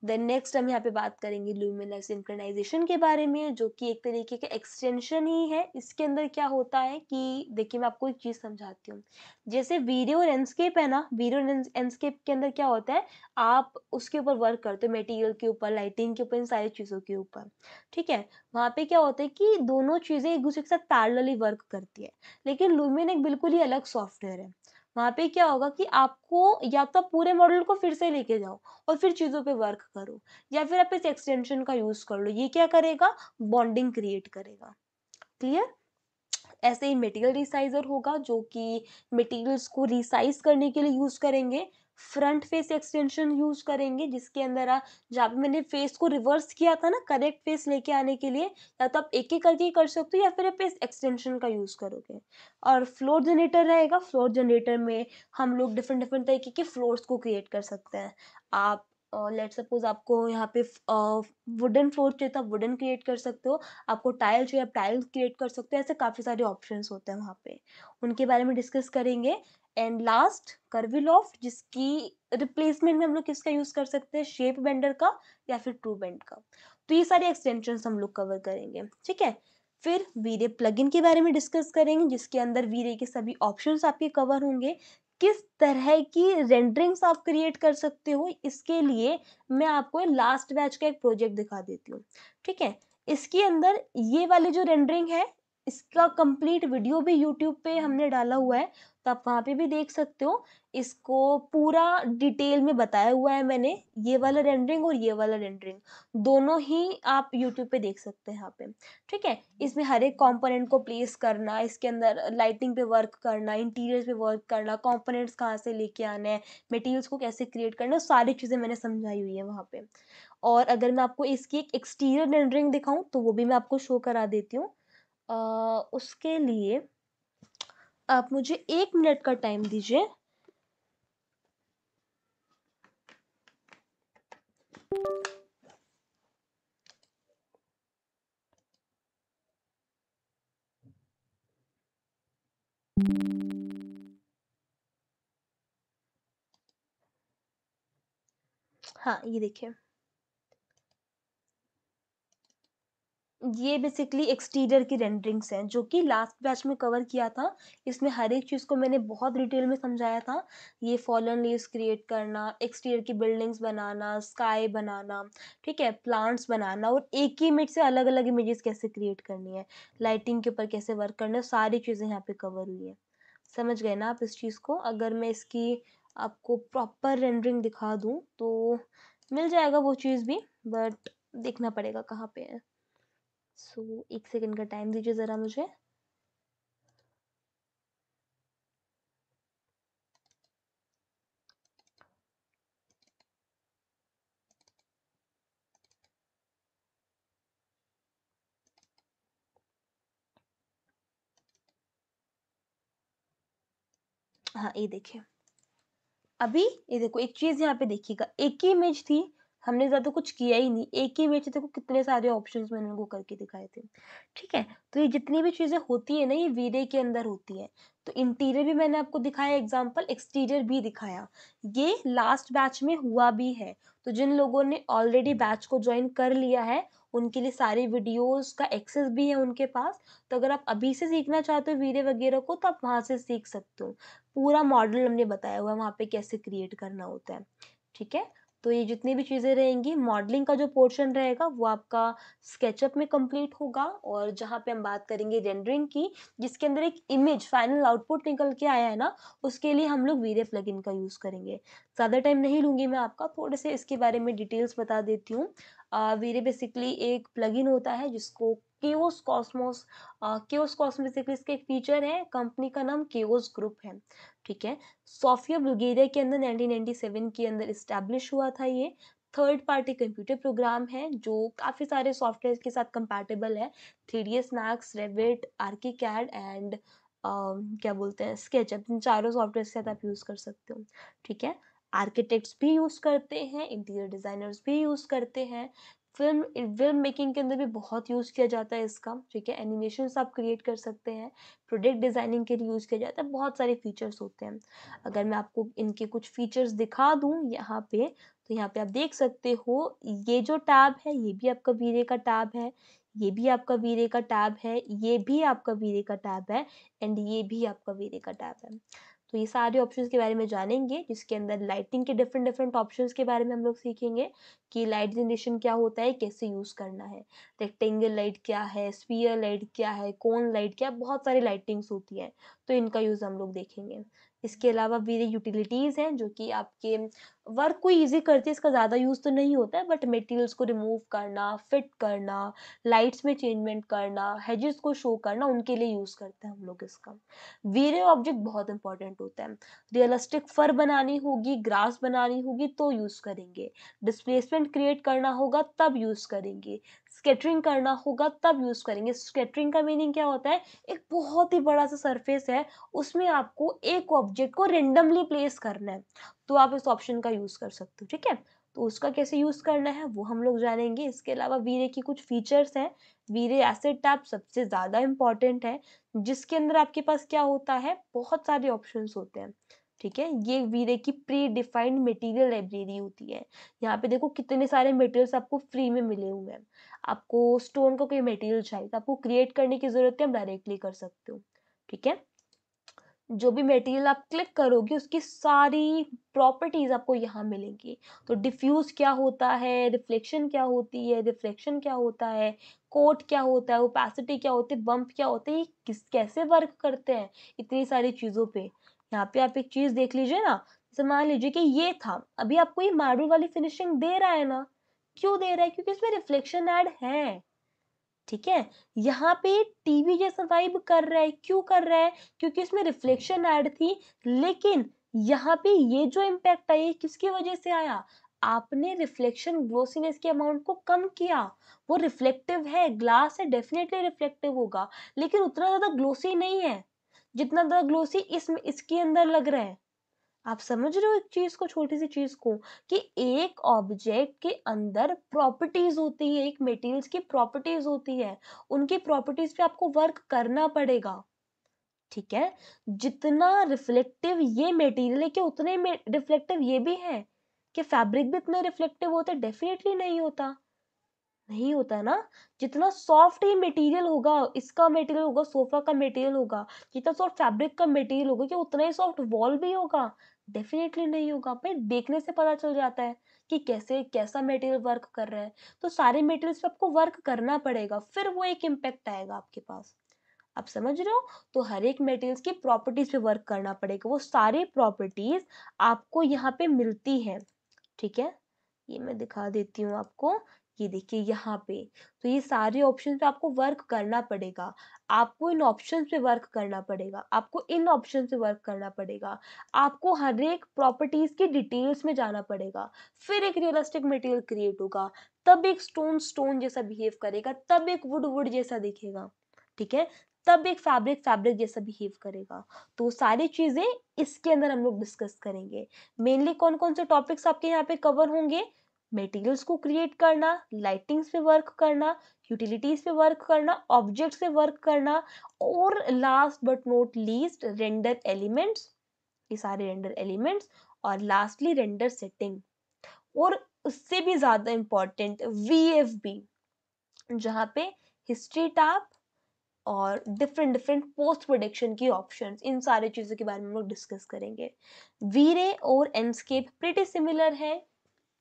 A: देन नेक्स्ट हम यहाँ पे बात करेंगे ल्यूमिनर सिंक्रोनाइजेशन के बारे में, जो कि एक तरीके का एक्सटेंशन ही है। इसके अंदर क्या होता है कि देखिए मैं आपको एक चीज़ समझाती हूँ। जैसे वीडियो लैंडस्केप है ना, वीडियो लैंडस्केप के अंदर क्या होता है, आप उसके ऊपर वर्क करते हो, मटेरियल के ऊपर, लाइटिंग के ऊपर, इन सारी चीज़ों के ऊपर, ठीक है? वहाँ पे क्या होता है कि दोनों चीज़ें एक दूसरे के साथ पैरेलली वर्क करती है। लेकिन लुमिन एक बिल्कुल ही अलग सॉफ्टवेयर है। वहाँ पे क्या होगा कि आपको या तो आप पूरे मॉडल को फिर से लेके जाओ और फिर चीज़ों पे वर्क करो, या फिर आप इस एक्सटेंशन का यूज़ कर लो। ये क्या करेगा? बॉन्डिंग क्रिएट करेगा। क्लियर? ऐसे ही मटेरियल रिसाइज़र होगा, जो कि मटेरियल्स को रिसाइज़ करने के लिए यूज़ करेंगे। फ्रंट फेस एक्सटेंशन यूज करेंगे, जिसके अंदर जहाँ पे मैंने फेस को रिवर्स किया था ना करेक्ट फेस लेके आने के लिए, या तो आप एक एक करके ही कर सकते हो या फिर आप फेस एक्सटेंशन का यूज करोगे। और फ्लोर जनरेटर रहेगा, फ्लोर जनरेटर में हम लोग डिफरेंट डिफरेंट तरीके के फ्लोर्स को क्रिएट कर सकते हैं। आप लेट सपोज आपको यहाँ पे वुडन फ्लोर चाहिए तो आप वुडन क्रिएट कर सकते हो, आपको टाइल चाहिए आप टाइल क्रिएट कर सकते हो, ऐसे काफ़ी सारे ऑप्शंस होते हैं वहाँ पे, उनके बारे में डिस्कस करेंगे। एंड लास्ट कर्वी लॉफ्ट, जिसकी रिप्लेसमेंट में हम लोग किसका यूज़ कर सकते हैं, शेप बेंडर का या फिर ट्रू बेंड का। तो ये सारे एक्सटेंशंस हम लोग कवर करेंगे, ठीक है। फिर वीरे प्लगइन के बारे में डिस्कस करेंगे, जिसके अंदर वीरे के सभी ऑप्शंस आपके कवर होंगे। किस तरह की रेंडरिंग्स आप क्रिएट कर सकते हो, इसके लिए मैं आपको लास्ट बैच का एक प्रोजेक्ट दिखा देती हूँ, ठीक है। इसके अंदर ये वाली जो रेंडरिंग है, इसका कंप्लीट वीडियो भी यूट्यूब पे हमने डाला हुआ है, तो आप वहाँ पे भी देख सकते हो। इसको पूरा डिटेल में बताया हुआ है मैंने, ये वाला रेंडरिंग और ये वाला रेंडरिंग दोनों ही आप यूट्यूब पे देख सकते हैं यहाँ पे, ठीक है। इसमें हर एक कंपोनेंट को प्लेस करना, इसके अंदर लाइटिंग पे वर्क करना, इंटीरियर पे वर्क करना, कंपोनेंट्स कहाँ से लेके आना है, मटेरियल्स को कैसे क्रिएट करना है, सारी चीज़ें मैंने समझाई हुई है वहाँ पे। और अगर मैं आपको इसकी एक एक्सटीरियर रेंडरिंग दिखाऊं तो वो भी मैं आपको शो करा देती हूँ। उसके लिए आप मुझे 1 मिनट का टाइम दीजिए। हाँ, ये देखिए, ये बेसिकली एक्सटीरियर की रेंडरिंग्स हैं जो कि लास्ट बैच में कवर किया था। इसमें हर एक चीज़ को मैंने बहुत डिटेल में समझाया था। ये फॉलन लीव्स क्रिएट करना, एक्सटीरियर की बिल्डिंग्स बनाना, स्काई बनाना, ठीक है, प्लांट्स बनाना, और एक ही इमेज से अलग अलग इमेजेस कैसे क्रिएट करनी है, लाइटिंग के ऊपर कैसे वर्क करना है, सारी चीज़ें यहाँ पे कवर हुई है। समझ गए ना आप इस चीज़ को? अगर मैं इसकी आपको प्रॉपर रेंडरिंग दिखा दूँ तो मिल जाएगा वो चीज़ भी, बट देखना पड़ेगा कहाँ पे है। सो 1 सेकंड का टाइम दीजिए ज़रा मुझे। हाँ, ये देखिए। अभी ये देखो एक चीज़ यहाँ पे देखिएगा, एक ही इमेज थी, हमने ज़्यादा कुछ किया ही नहीं, एक ही इमेज, देखो कितने सारे ऑप्शंस मैंने उनको करके दिखाए थे, ठीक है। तो ये जितनी भी चीज़ें होती है ना, ये वीरे के अंदर होती है। तो इंटीरियर भी मैंने आपको दिखाया एग्जाम्पल, एक्सटीरियर भी दिखाया, ये लास्ट बैच में हुआ भी है। तो जिन लोगों ने ऑलरेडी बैच को ज्वाइन कर लिया है, उनके लिए सारी वीडियोस का एक्सेस भी है उनके पास। तो अगर आप अभी से सीखना चाहते हो वीरे वगैरह को, तो आप वहाँ से सीख सकते हो। पूरा मॉडल हमने बताया हुआ है वहाँ पे कैसे क्रिएट करना होता है, ठीक है। तो ये जितनी भी चीज़ें रहेंगी, मॉडलिंग का जो पोर्शन रहेगा वो आपका स्केचअप में कंप्लीट होगा, और जहाँ पे हम बात करेंगे रेंडरिंग की, जिसके अंदर एक इमेज फाइनल आउटपुट निकल के आया है ना, उसके लिए हम लोग वीरे प्लगइन का यूज़ करेंगे। ज़्यादा टाइम नहीं लूँगी मैं आपका, थोड़े से इसके बारे में डिटेल्स बता देती हूँ। वीरे बेसिकली एक प्लगइन होता है जिसको chaos Cosmos, chaos Cosmos basically इसका एक फीचर है, कंपनी का नाम केओस ग्रुप है, ठीक है। सोफिया बुल्गारिया के अंदर 1997 के अंदर इस्टेब्लिश हुआ था ये। थर्ड पार्टी कंप्यूटर प्रोग्राम है जो काफ़ी सारे सॉफ्टवेयर के साथ कंपैटिबल है, 3ds max, Revit, ArchiCAD and क्या बोलते हैं, स्केचअप, इन चारों सॉफ्टवेयर के साथ आप यूज़ कर सकते हो, ठीक है। आर्किटेक्ट्स भी यूज़ करते हैं, इंटीरियर डिज़ाइनर्स भी यूज़ करते हैं। फिल्म मेकिंग के अंदर भी बहुत यूज़ किया जाता है इसका, ठीक है। एनिमेशंस आप क्रिएट कर सकते हैं, प्रोडक्ट डिज़ाइनिंग के लिए यूज़ किया जाता है, बहुत सारे फीचर्स होते हैं। अगर मैं आपको इनके कुछ फीचर्स दिखा दूँ यहाँ पे, तो यहाँ पे आप देख सकते हो, ये जो टैब है ये भी आपका वीरे का टैब है, ये भी आपका वीरे का टैब है, ये भी आपका वीरे का टैब है, एंड ये भी आपका वीरे का टैब है। तो ये सारे ऑप्शंस के बारे में जानेंगे, जिसके अंदर लाइटिंग के डिफरेंट डिफरेंट ऑप्शंस के बारे में हम लोग सीखेंगे कि लाइट जनरेशन क्या होता है, कैसे यूज़ करना है, रेक्टेंगल लाइट क्या है, स्फीयर लाइट क्या है, कोन लाइट क्या है, बहुत सारी लाइटिंग्स होती हैं, तो इनका यूज़ हम लोग देखेंगे। इसके अलावा वीरे यूटिलिटीज हैं जो कि आपके वर्क को इजी करती है। इसका ज़्यादा यूज़ तो नहीं होता है, बट मटेरियल्स को रिमूव करना, फिट करना, लाइट्स में चेंजमेंट करना, हेजेस को शो करना, उनके लिए यूज़ करते हैं हम लोग इसका। वीरे ऑब्जेक्ट बहुत इंपॉर्टेंट होता है। रियलिस्टिक फर बनानी होगी, ग्रास बनानी होगी तो यूज़ करेंगे। डिस्प्लेसमेंट क्रिएट करना होगा तब यूज़ करेंगे। स्केटरिंग करना होगा तब यूज़ करेंगे। स्केटरिंग का मीनिंग क्या होता है? एक बहुत ही बड़ा सा सरफेस है, उसमें आपको एक ऑब्जेक्ट को रेंडमली प्लेस करना है, तो आप इस ऑप्शन का यूज कर सकते हो। ठीक है, तो उसका कैसे यूज करना है वो हम लोग जानेंगे। इसके अलावा वीरे की कुछ फीचर्स हैं। वीरे एसेट टैब सबसे ज्यादा इंपॉर्टेंट है, जिसके अंदर आपके पास क्या होता है, बहुत सारे ऑप्शंस होते हैं। ठीक है, ये वीरे की प्री डिफाइंड मटेरियल लाइब्रेरी होती है। यहाँ पे देखो कितने सारे मटेरियल्स आपको फ्री में मिले हुए हैं। आपको स्टोन का कोई मटेरियल चाहिए तो आपको क्रिएट करने की जरूरत है, आप डायरेक्टली कर सकते हो। ठीक है, जो भी मटेरियल आप क्लिक करोगे उसकी सारी प्रॉपर्टीज आपको यहाँ मिलेंगी। तो डिफ्यूज क्या होता है, रिफ्लेक्शन क्या होती है, रिफ्लेक्शन क्या होता है, कोट क्या होता है, ओपेसिटी क्या होती है, बम्प क्या होते हैं, ये किस कैसे वर्क करते हैं, इतनी सारी चीजों पे। यहाँ पे आप एक चीज देख लीजिए ना, जैसे मान लीजिए कि ये था, अभी आपको ये मार्बल वाली फिनिशिंग दे रहा है ना, क्यों दे रहा है? क्योंकि इसमें रिफ्लेक्शन ऐड है। ठीक है, यहाँ पे टीवी जैसा वाइब कर रहा है, क्यों कर रहा है? क्योंकि इसमें रिफ्लेक्शन ऐड थी। लेकिन यहाँ पे ये जो इम्पैक्ट आया किसकी वजह से आया? आपने रिफ्लेक्शन ग्लोसीनेस के अमाउंट को कम किया। वो रिफ्लेक्टिव है, ग्लास है, डेफिनेटली रिफ्लेक्टिव होगा, लेकिन उतना ज्यादा ग्लोसी नहीं है जितना ज्यादा ग्लोसी इसमें इसके अंदर लग रहा है। आप समझ रहे हो एक चीज को, छोटी सी चीज को, कि एक ऑब्जेक्ट के अंदर प्रॉपर्टीज होती है, एक मटेरियल्स की प्रॉपर्टीज होती है, उनकी प्रॉपर्टीज पे आपको वर्क करना पड़ेगा। ठीक है, जितना रिफ्लेक्टिव ये मटेरियल है कि उतने रिफ्लेक्टिव ये भी है। कि फैब्रिक भी इतने रिफ्लेक्टिव होते? डेफिनेटली नहीं होता, नहीं होता ना। जितना सॉफ्ट ही मटेरियल होगा, इसका मटेरियल होगा, सोफा का मटेरियल होगा, जितना सॉफ्ट फैब्रिक का मटेरियल होगा, कि उतना ही सॉफ्ट वॉल भी होगा? डेफिनेटली नहीं होगा भाई, देखने से पता चल जाता है कि कैसे कैसा मटेरियल वर्क कर रहा है। तो सारे मटेरियल्स पे आपको वर्क करना पड़ेगा, फिर वो एक इम्पैक्ट आएगा आपके पास। आप समझ रहे हो? तो हर एक मटेरियल्स की प्रॉपर्टीज पे वर्क करना पड़ेगा, वो सारी प्रॉपर्टीज आपको यहाँ पे मिलती है। ठीक है, ये मैं दिखा देती हूँ आपको। ये देखिए यहाँ पे, तो ये सारे ऑप्शन पे आपको वर्क करना पड़ेगा। आपको इन ऑप्शन पे वर्क करना पड़ेगा, आपको इन ऑप्शन पे वर्क करना पड़ेगा, आपको हर एक प्रॉपर्टीज की डिटेल्स में जाना पड़ेगा, फिर एक रियलिस्टिक मटेरियल क्रिएट होगा, तब एक स्टोन स्टोन जैसा बिहेव करेगा, तब एक वुड वुड जैसा दिखेगा। ठीक है, तब एक फैब्रिक फैब्रिक जैसा बिहेव करेगा। तो सारी चीजें इसके अंदर हम लोग डिस्कस करेंगे। मेनली कौन कौन से टॉपिक्स आपके यहाँ पे कवर होंगे? मटेरियल्स को क्रिएट करना, लाइटिंग्स पे वर्क करना, यूटिलिटीज पे वर्क करना, ऑब्जेक्ट्स पे वर्क करना, और last but not least render elements, ये सारे रेंडर एलिमेंट्स, और लास्टली रेंडर सेटिंग, और उससे भी ज्यादा इंपॉर्टेंट वीएफबी, जहाँ पे हिस्ट्री टैब और डिफरेंट डिफरेंट पोस्ट प्रोडक्शन की ऑप्शंस, इन सारी चीजों के बारे में हम लोग डिस्कस करेंगे। वीरे और एंडस्केप प्रीटी सिमिलर है,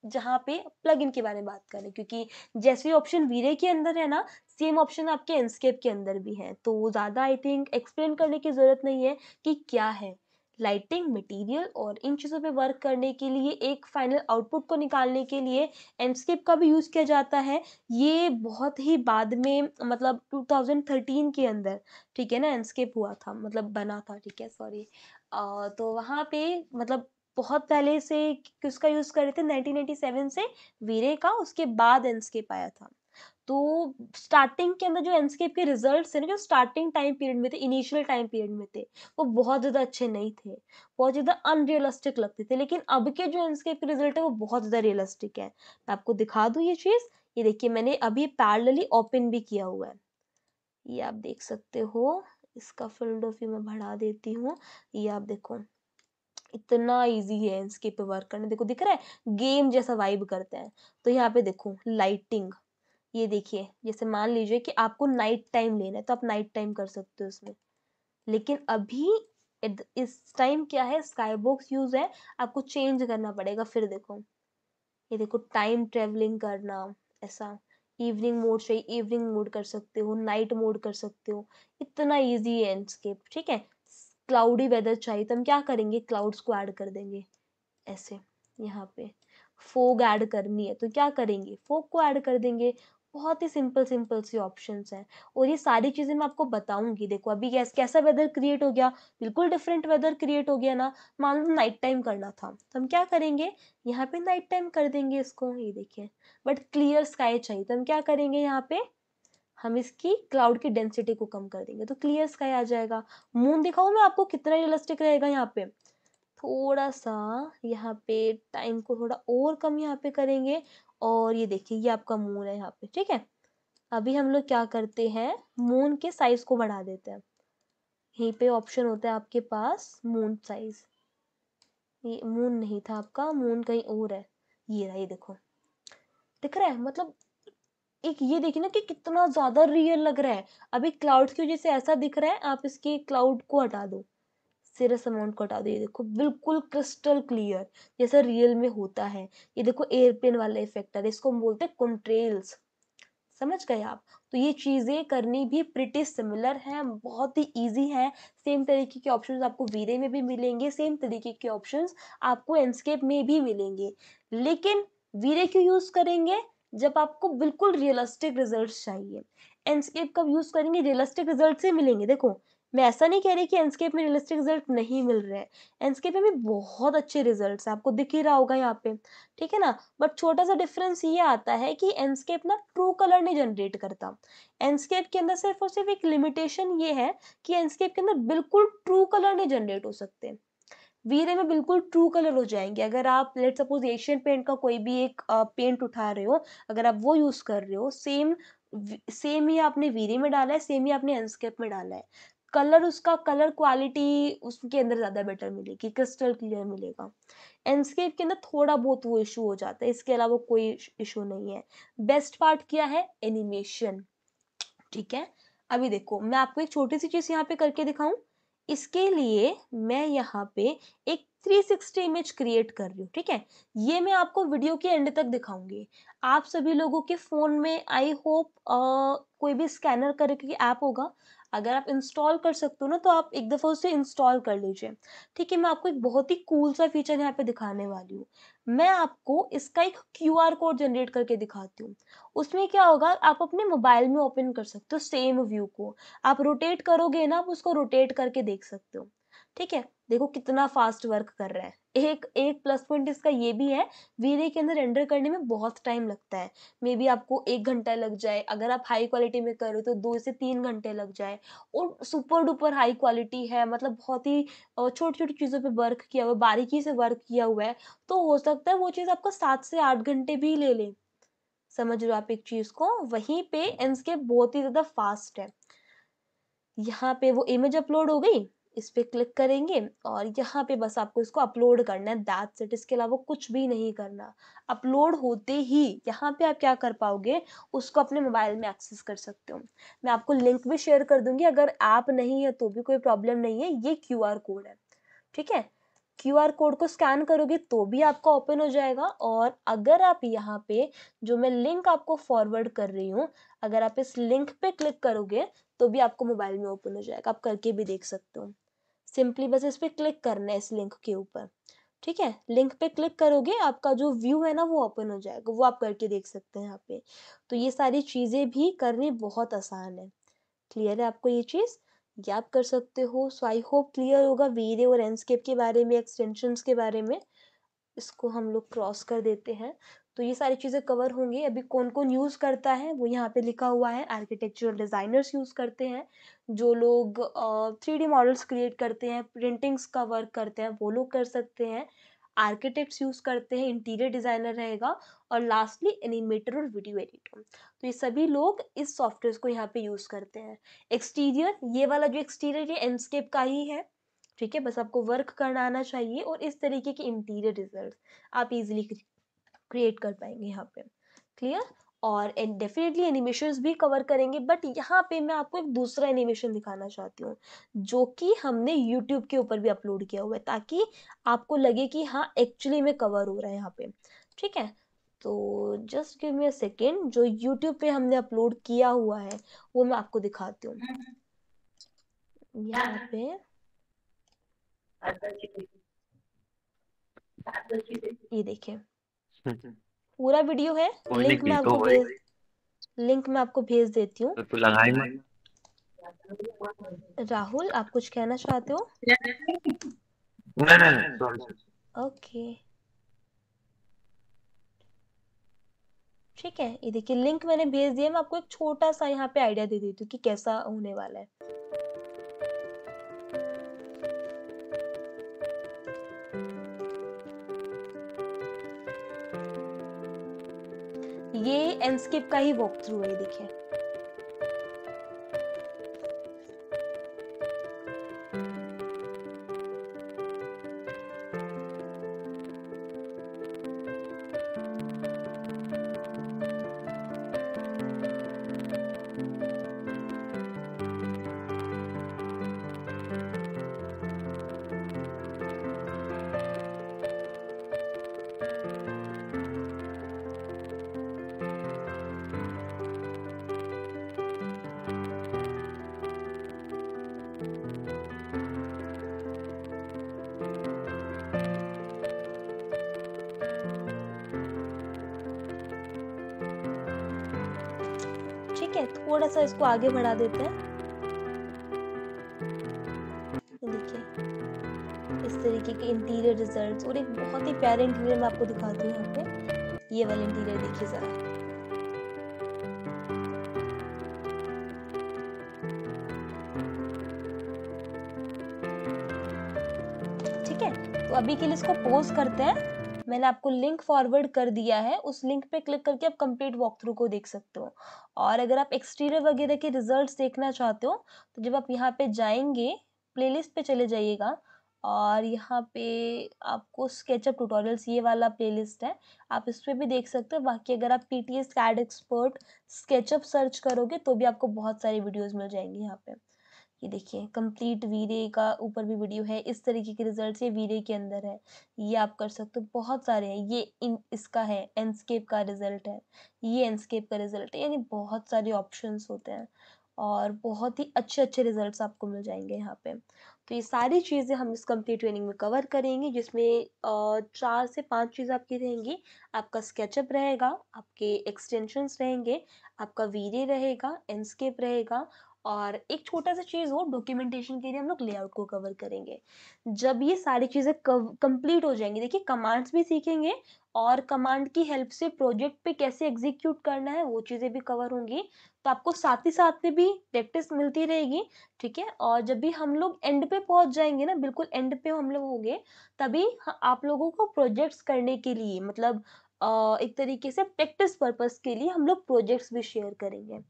A: जहाँ पे प्लग इन के बारे में बात करें, क्योंकि जैसे ऑप्शन वीरे के अंदर है ना, सेम ऑप्शन आपके एंडस्केप के अंदर भी है, तो ज़्यादा आई थिंक एक्सप्लेन करने की ज़रूरत नहीं है कि क्या है। लाइटिंग, मटेरियल और इन चीज़ों पे वर्क करने के लिए, एक फाइनल आउटपुट को निकालने के लिए एंडस्केप का भी यूज़ किया जाता है। ये बहुत ही बाद में, मतलब 2013 के अंदर, ठीक है ना, एंडस्केप हुआ था, मतलब बना था। ठीक है, सॉरी। तो वहाँ पे मतलब बहुत पहले से किसका यूज कर रहे थे, 1987 से वीरे का, उसके बाद एंडस्केप आया था। तो स्टार्टिंग के अंदर जो एंडस्केप के रिजल्ट्स थे ना, जो स्टार्टिंग टाइम पीरियड में थे, इनिशियल टाइम पीरियड में थे, वो बहुत ज्यादा अच्छे नहीं थे, बहुत ज्यादा अनरियलिस्टिक लगते थे। लेकिन अब के जो एंडस्केप के रिजल्ट है वो बहुत ज्यादा रियलिस्टिक है। मैं आपको दिखा दूं ये चीज, ये देखिए मैंने अभी पैरेलली ओपन भी किया हुआ है, ये आप देख सकते हो। इसका फील्ड ऑफ व्यू मैं बढ़ा देती हूँ, ये आप देखो, इतना इजी है इसके पे वर्क करना। देखो दिख रहा है, गेम जैसा वाइब करते हैं। तो यहाँ पे देखो लाइटिंग, ये देखिए, जैसे मान लीजिए कि आपको नाइट टाइम लेना है तो आप नाइट टाइम कर सकते हो इसमें। लेकिन अभी इस टाइम क्या है, स्काई बॉक्स यूज है, आपको चेंज करना पड़ेगा। फिर देखो, ये देखो टाइम ट्रेवलिंग करना, ऐसा इवनिंग मोड चाहिए, इवनिंग मोड कर सकते हो, नाइट मोड कर सकते हो। इतना इजी है एंडस्केप। ठीक है, क्लाउडी वेदर चाहिए तो हम क्या करेंगे, क्लाउड्स को ऐड कर देंगे ऐसे। यहाँ पे फोग ऐड करनी है तो क्या करेंगे, फोग को ऐड कर देंगे। बहुत ही सिंपल सिंपल सी ऑप्शंस हैं और ये सारी चीजें मैं आपको बताऊंगी। देखो अभी कैसा वेदर क्रिएट हो गया, बिल्कुल डिफरेंट वेदर क्रिएट हो गया ना। मान लो नाइट टाइम करना था तो हम क्या करेंगे, यहाँ पे नाइट टाइम कर देंगे इसको, ये देखिए। बट क्लियर स्काई चाहिए तो हम क्या करेंगे, यहाँ पे हम इसकी क्लाउड की डेंसिटी को कम कर देंगे तो क्लियर स्काई आ जाएगा। मून दिखाऊं मैं आपको कितना रियलिस्टिक रहेगा। यहाँ पे थोड़ा सा यहाँ पे टाइम को थोड़ा और कम यहाँ पे करेंगे और ये देखिए ये आपका मून है यहाँ पे, ठीक है। अभी हम लोग क्या करते हैं, मून के साइज को बढ़ा देते हैं। यहीं पे ऑप्शन होता है आपके पास मून साइज। ये मून नहीं था आपका, मून कहीं और है। ये रहा, ये देखो दिख रहा है। मतलब एक ये देखिए ना कि कितना ज्यादा रियल लग रहा है। अभी क्लाउड की वजह से ऐसा दिख रहा है, आप इसके क्लाउड को हटा दो, सिरस अमाउंट को हटा दो, ये देखो बिल्कुल क्रिस्टल क्लियर जैसा रियल में होता है। ये देखो एयरप्लेन वाला इफेक्ट है, इसको हम बोलते हैं कंट्रेल्स। समझ गए आप। तो ये चीजें करनी भी प्रिटी सिमिलर है, बहुत ही इजी है। सेम तरीके के ऑप्शंस आपको वीरे में भी मिलेंगे, सेम तरीके के ऑप्शंस आपको एंडस्केप में भी मिलेंगे। लेकिन वीरे क्यों यूज करेंगे, जब आपको बिल्कुल रियलिस्टिक रिजल्ट्स चाहिए। एंडस्केप कब यूज करेंगे, रियलिस्टिक रिजल्ट से मिलेंगे। देखो मैं ऐसा नहीं कह रही कि एंडस्केप में रियलिस्टिक रिजल्ट नहीं मिल रहे हैं, एंडस्केप में भी बहुत अच्छे रिजल्ट्स है, आपको दिख ही रहा होगा यहाँ पे, ठीक है ना। बट छोटा सा डिफरेंस ये आता है कि एंडस्केप ना ट्रू कलर नहीं जनरेट करता। एंडस्केप के अंदर सिर्फ और सिर्फ एक लिमिटेशन ये है कि एंडस्केप के अंदर बिल्कुल ट्रू कलर नहीं जनरेट हो सकते। वीरे में बिल्कुल ट्रू कलर हो जाएंगे। अगर आप लेट सपोज एशियन पेंट का कोई भी एक पेंट उठा रहे हो, अगर आप वो यूज कर रहे हो, सेम सेम ही आपने वीरे में डाला है, सेम ही आपने एंडस्केप में डाला है, कलर उसका कलर क्वालिटी उसके अंदर ज्यादा बेटर मिलेगी, क्रिस्टल क्लियर मिलेगा। एंडस्केप के अंदर थोड़ा बहुत वो इशू हो जाता है, इसके अलावा कोई इशू नहीं है। बेस्ट पार्ट क्या है, एनिमेशन, ठीक है। अभी देखो मैं आपको एक छोटी सी चीज यहाँ पे करके दिखाऊं। इसके लिए मैं यहाँ पे एक 360 इमेज क्रिएट कर रही हूँ, ठीक है। ये मैं आपको वीडियो के एंड तक दिखाऊंगी। आप सभी लोगों के फोन में आई होप कोई भी स्कैनर करके ऐप होगा। अगर आप इंस्टॉल कर सकते हो ना तो आप एक दफा उसे इंस्टॉल कर लीजिए, ठीक है। मैं आपको एक बहुत ही कूल सा फीचर यहाँ पे दिखाने वाली हूँ। मैं आपको इसका एक क्यूआर कोड जनरेट करके दिखाती हूँ। उसमें क्या होगा, आप अपने मोबाइल में ओपन कर सकते हो सेम व्यू को। आप रोटेट करोगे ना, आप उसको रोटेट करके देख सकते हो, ठीक है। देखो कितना फास्ट वर्क कर रहा है। एक एक प्लस पॉइंट इसका ये भी है, वीरे के अंदर रेंडर करने में बहुत टाइम लगता है। मे बी आपको 1 घंटा लग जाए, अगर आप हाई क्वालिटी में करो तो 2 से 3 घंटे लग जाए। और सुपर डुपर हाई क्वालिटी है, मतलब बहुत ही छोटी छोटी चीजों पे वर्क किया हुआ है, बारीकी से वर्क किया हुआ है। तो हो सकता है वो चीज आपको 7 से 8 घंटे भी ले ले। समझ रहे हो आप एक चीज को। वहीं पे एंडस्केप बहुत ही ज्यादा फास्ट है। यहाँ पे वो इमेज अपलोड हो गई, इस पे क्लिक करेंगे और यहाँ पे बस आपको इसको अपलोड करना है, दैट्स इट। इसके अलावा कुछ भी नहीं करना। अपलोड होते ही यहाँ पे आप क्या कर पाओगे, उसको अपने मोबाइल में एक्सेस कर सकते हो। मैं आपको लिंक भी शेयर कर दूंगी, अगर ऐप नहीं है तो भी कोई प्रॉब्लम नहीं है। ये क्यूआर कोड है, ठीक है। क्यूआर कोड को स्कैन करोगे तो भी आपका ओपन हो जाएगा। और अगर आप यहाँ पे जो मैं लिंक आपको फॉरवर्ड कर रही हूँ, अगर आप इस लिंक पे क्लिक करोगे तो भी आपको मोबाइल में ओपन हो जाएगा, आप करके भी देख सकते हो। सिंपली बस इस पे क्लिक करना है, इस लिंक के ऊपर, ठीक है। लिंक पे क्लिक करोगे, आपका जो व्यू है ना वो ओपन हो जाएगा, वो आप करके देख सकते हैं यहाँ पे। तो ये सारी चीजें भी करनी बहुत आसान है। क्लियर है आपको ये चीज, ये आप कर सकते हो। सो आई होप क्लियर होगा वीरे और एंडस्केप के बारे में, एक्सटेंशंस के बारे में। इसको हम लोग क्रॉस कर देते हैं तो ये सारी चीजें कवर होंगी। अभी कौन कौन यूज करता है वो यहाँ पे लिखा हुआ है। आर्किटेक्चरल डिजाइनर्स यूज करते हैं, जो लोग 3D मॉडल्स क्रिएट करते हैं, प्रिंटिंग्स का वर्क करते हैं, वो लोग कर सकते हैं। आर्किटेक्ट्स यूज करते हैं, इंटीरियर डिजाइनर रहेगा, और लास्टली एनिमेटर और वीडियो एडिटर। तो ये सभी लोग इस सॉफ्टवेयर को यहाँ पे यूज करते हैं। एक्सटीरियर, ये वाला जो एक्सटीरियर ये एंडस्केप का ही है, ठीक है। बस आपको वर्क करना आना चाहिए और इस तरीके के इंटीरियर रिजल्ट आप इजीली क्रिएट कर पाएंगे यहाँ पे। क्लियर। और डेफिनेटली एनिमेशंस भी कवर करेंगे, बट यहाँ पे मैं आपको एक दूसरा एनिमेशन दिखाना चाहती हूँ जो कि हमने यूट्यूब के ऊपर भी अपलोड किया हुआ है, ताकि आपको लगे कि हाँ एक्चुअली में कवर हो रहा है यहाँ पे, ठीक है। तो just give me a second, जो यूट्यूब पे हमने अपलोड किया हुआ है वो मैं आपको दिखाती हूँ। यहाँ पे ये देखिए
B: हम्म,
A: पूरा वीडियो है।
B: कोई नहीं, की तो वही।
A: लिंक मैं आपको भेज देती हूँ।
B: तो तू लगाई मत।
A: राहुल, आप कुछ कहना चाहते हो?
B: नहीं नहीं नहीं, सॉरी।
A: ओके, ठीक है। ये देखिए लिंक मैंने भेज दिया। मैं आपको एक छोटा सा यहाँ पे आइडिया दे देती हूँ कि कैसा होने वाला है। ये एंडस्केप का ही वॉक थ्रू है, ये देखिए। ठीक है, थोड़ा सा इसको आगे बढ़ा देते हैं। ये देखिए इस तरीके के इंटीरियर रिजल्ट्स, और एक बहुत ही प्यारे इंटीरियर मैं आपको दिखाती हूँ यहाँ पे। ये वाला इंटीरियर देखिए जरा। ठीक है, तो अभी के लिए इसको पोज करते हैं। मैंने आपको लिंक फॉरवर्ड कर दिया है, उस लिंक पे क्लिक करके आप कंप्लीट वॉक थ्रू को देख सकते हो। और अगर आप एक्सटीरियर वगैरह के रिजल्ट्स देखना चाहते हो तो जब आप यहाँ पे जाएंगे, प्लेलिस्ट पे चले जाइएगा, और यहाँ पे आपको स्केचअप ट्यूटोरियल्स ये वाला प्लेलिस्ट है, आप इस पे भी देख सकते हो। बाकी अगर आप PTS CAD expert SketchUp search करोगे तो भी आपको बहुत सारी वीडियोस मिल जाएंगी यहाँ पे। ये देखिए कंप्लीट वीरे का ऊपर भी वीडियो है। इस तरीके के रिजल्ट्स ये वीरे के अंदर है, ये आप कर सकते हो। बहुत सारे हैं। ये इसका है, एंडस्केप का रिजल्ट है, ये एंडस्केप का रिजल्ट है। यानी बहुत सारे ऑप्शंस होते हैं और बहुत ही अच्छे अच्छे रिजल्ट्स आपको मिल जाएंगे यहाँ पे। तो ये सारी चीज़ें हम इस कंप्लीट ट्रेनिंग में कवर करेंगे, जिसमें 4 से 5 चीज़ आपकी रहेंगी। आपका स्केचअप रहेगा, आपके एक्सटेंशंस रहेंगे, आपका वीरे रहेगा, एंडस्केप रहेगा, और एक छोटा सा चीज़ हो, डॉक्यूमेंटेशन के लिए हम लोग लेआउट को कवर करेंगे। जब ये सारी चीज़ें कंप्लीट हो जाएंगी, देखिए कमांड्स भी सीखेंगे, और कमांड की हेल्प से प्रोजेक्ट पे कैसे एग्जीक्यूट करना है वो चीज़ें भी कवर होंगी। तो आपको साथ ही साथ में भी प्रैक्टिस मिलती रहेगी। ठीक है, और जब भी हम लोग एंड पे पहुंच जाएंगे ना, बिल्कुल एंड पे हम लोग होंगे, तभी आप लोगों को प्रोजेक्ट्स करने के लिए, मतलब एक तरीके से प्रैक्टिस पर्पस के लिए हम लोग प्रोजेक्ट्स भी शेयर करेंगे।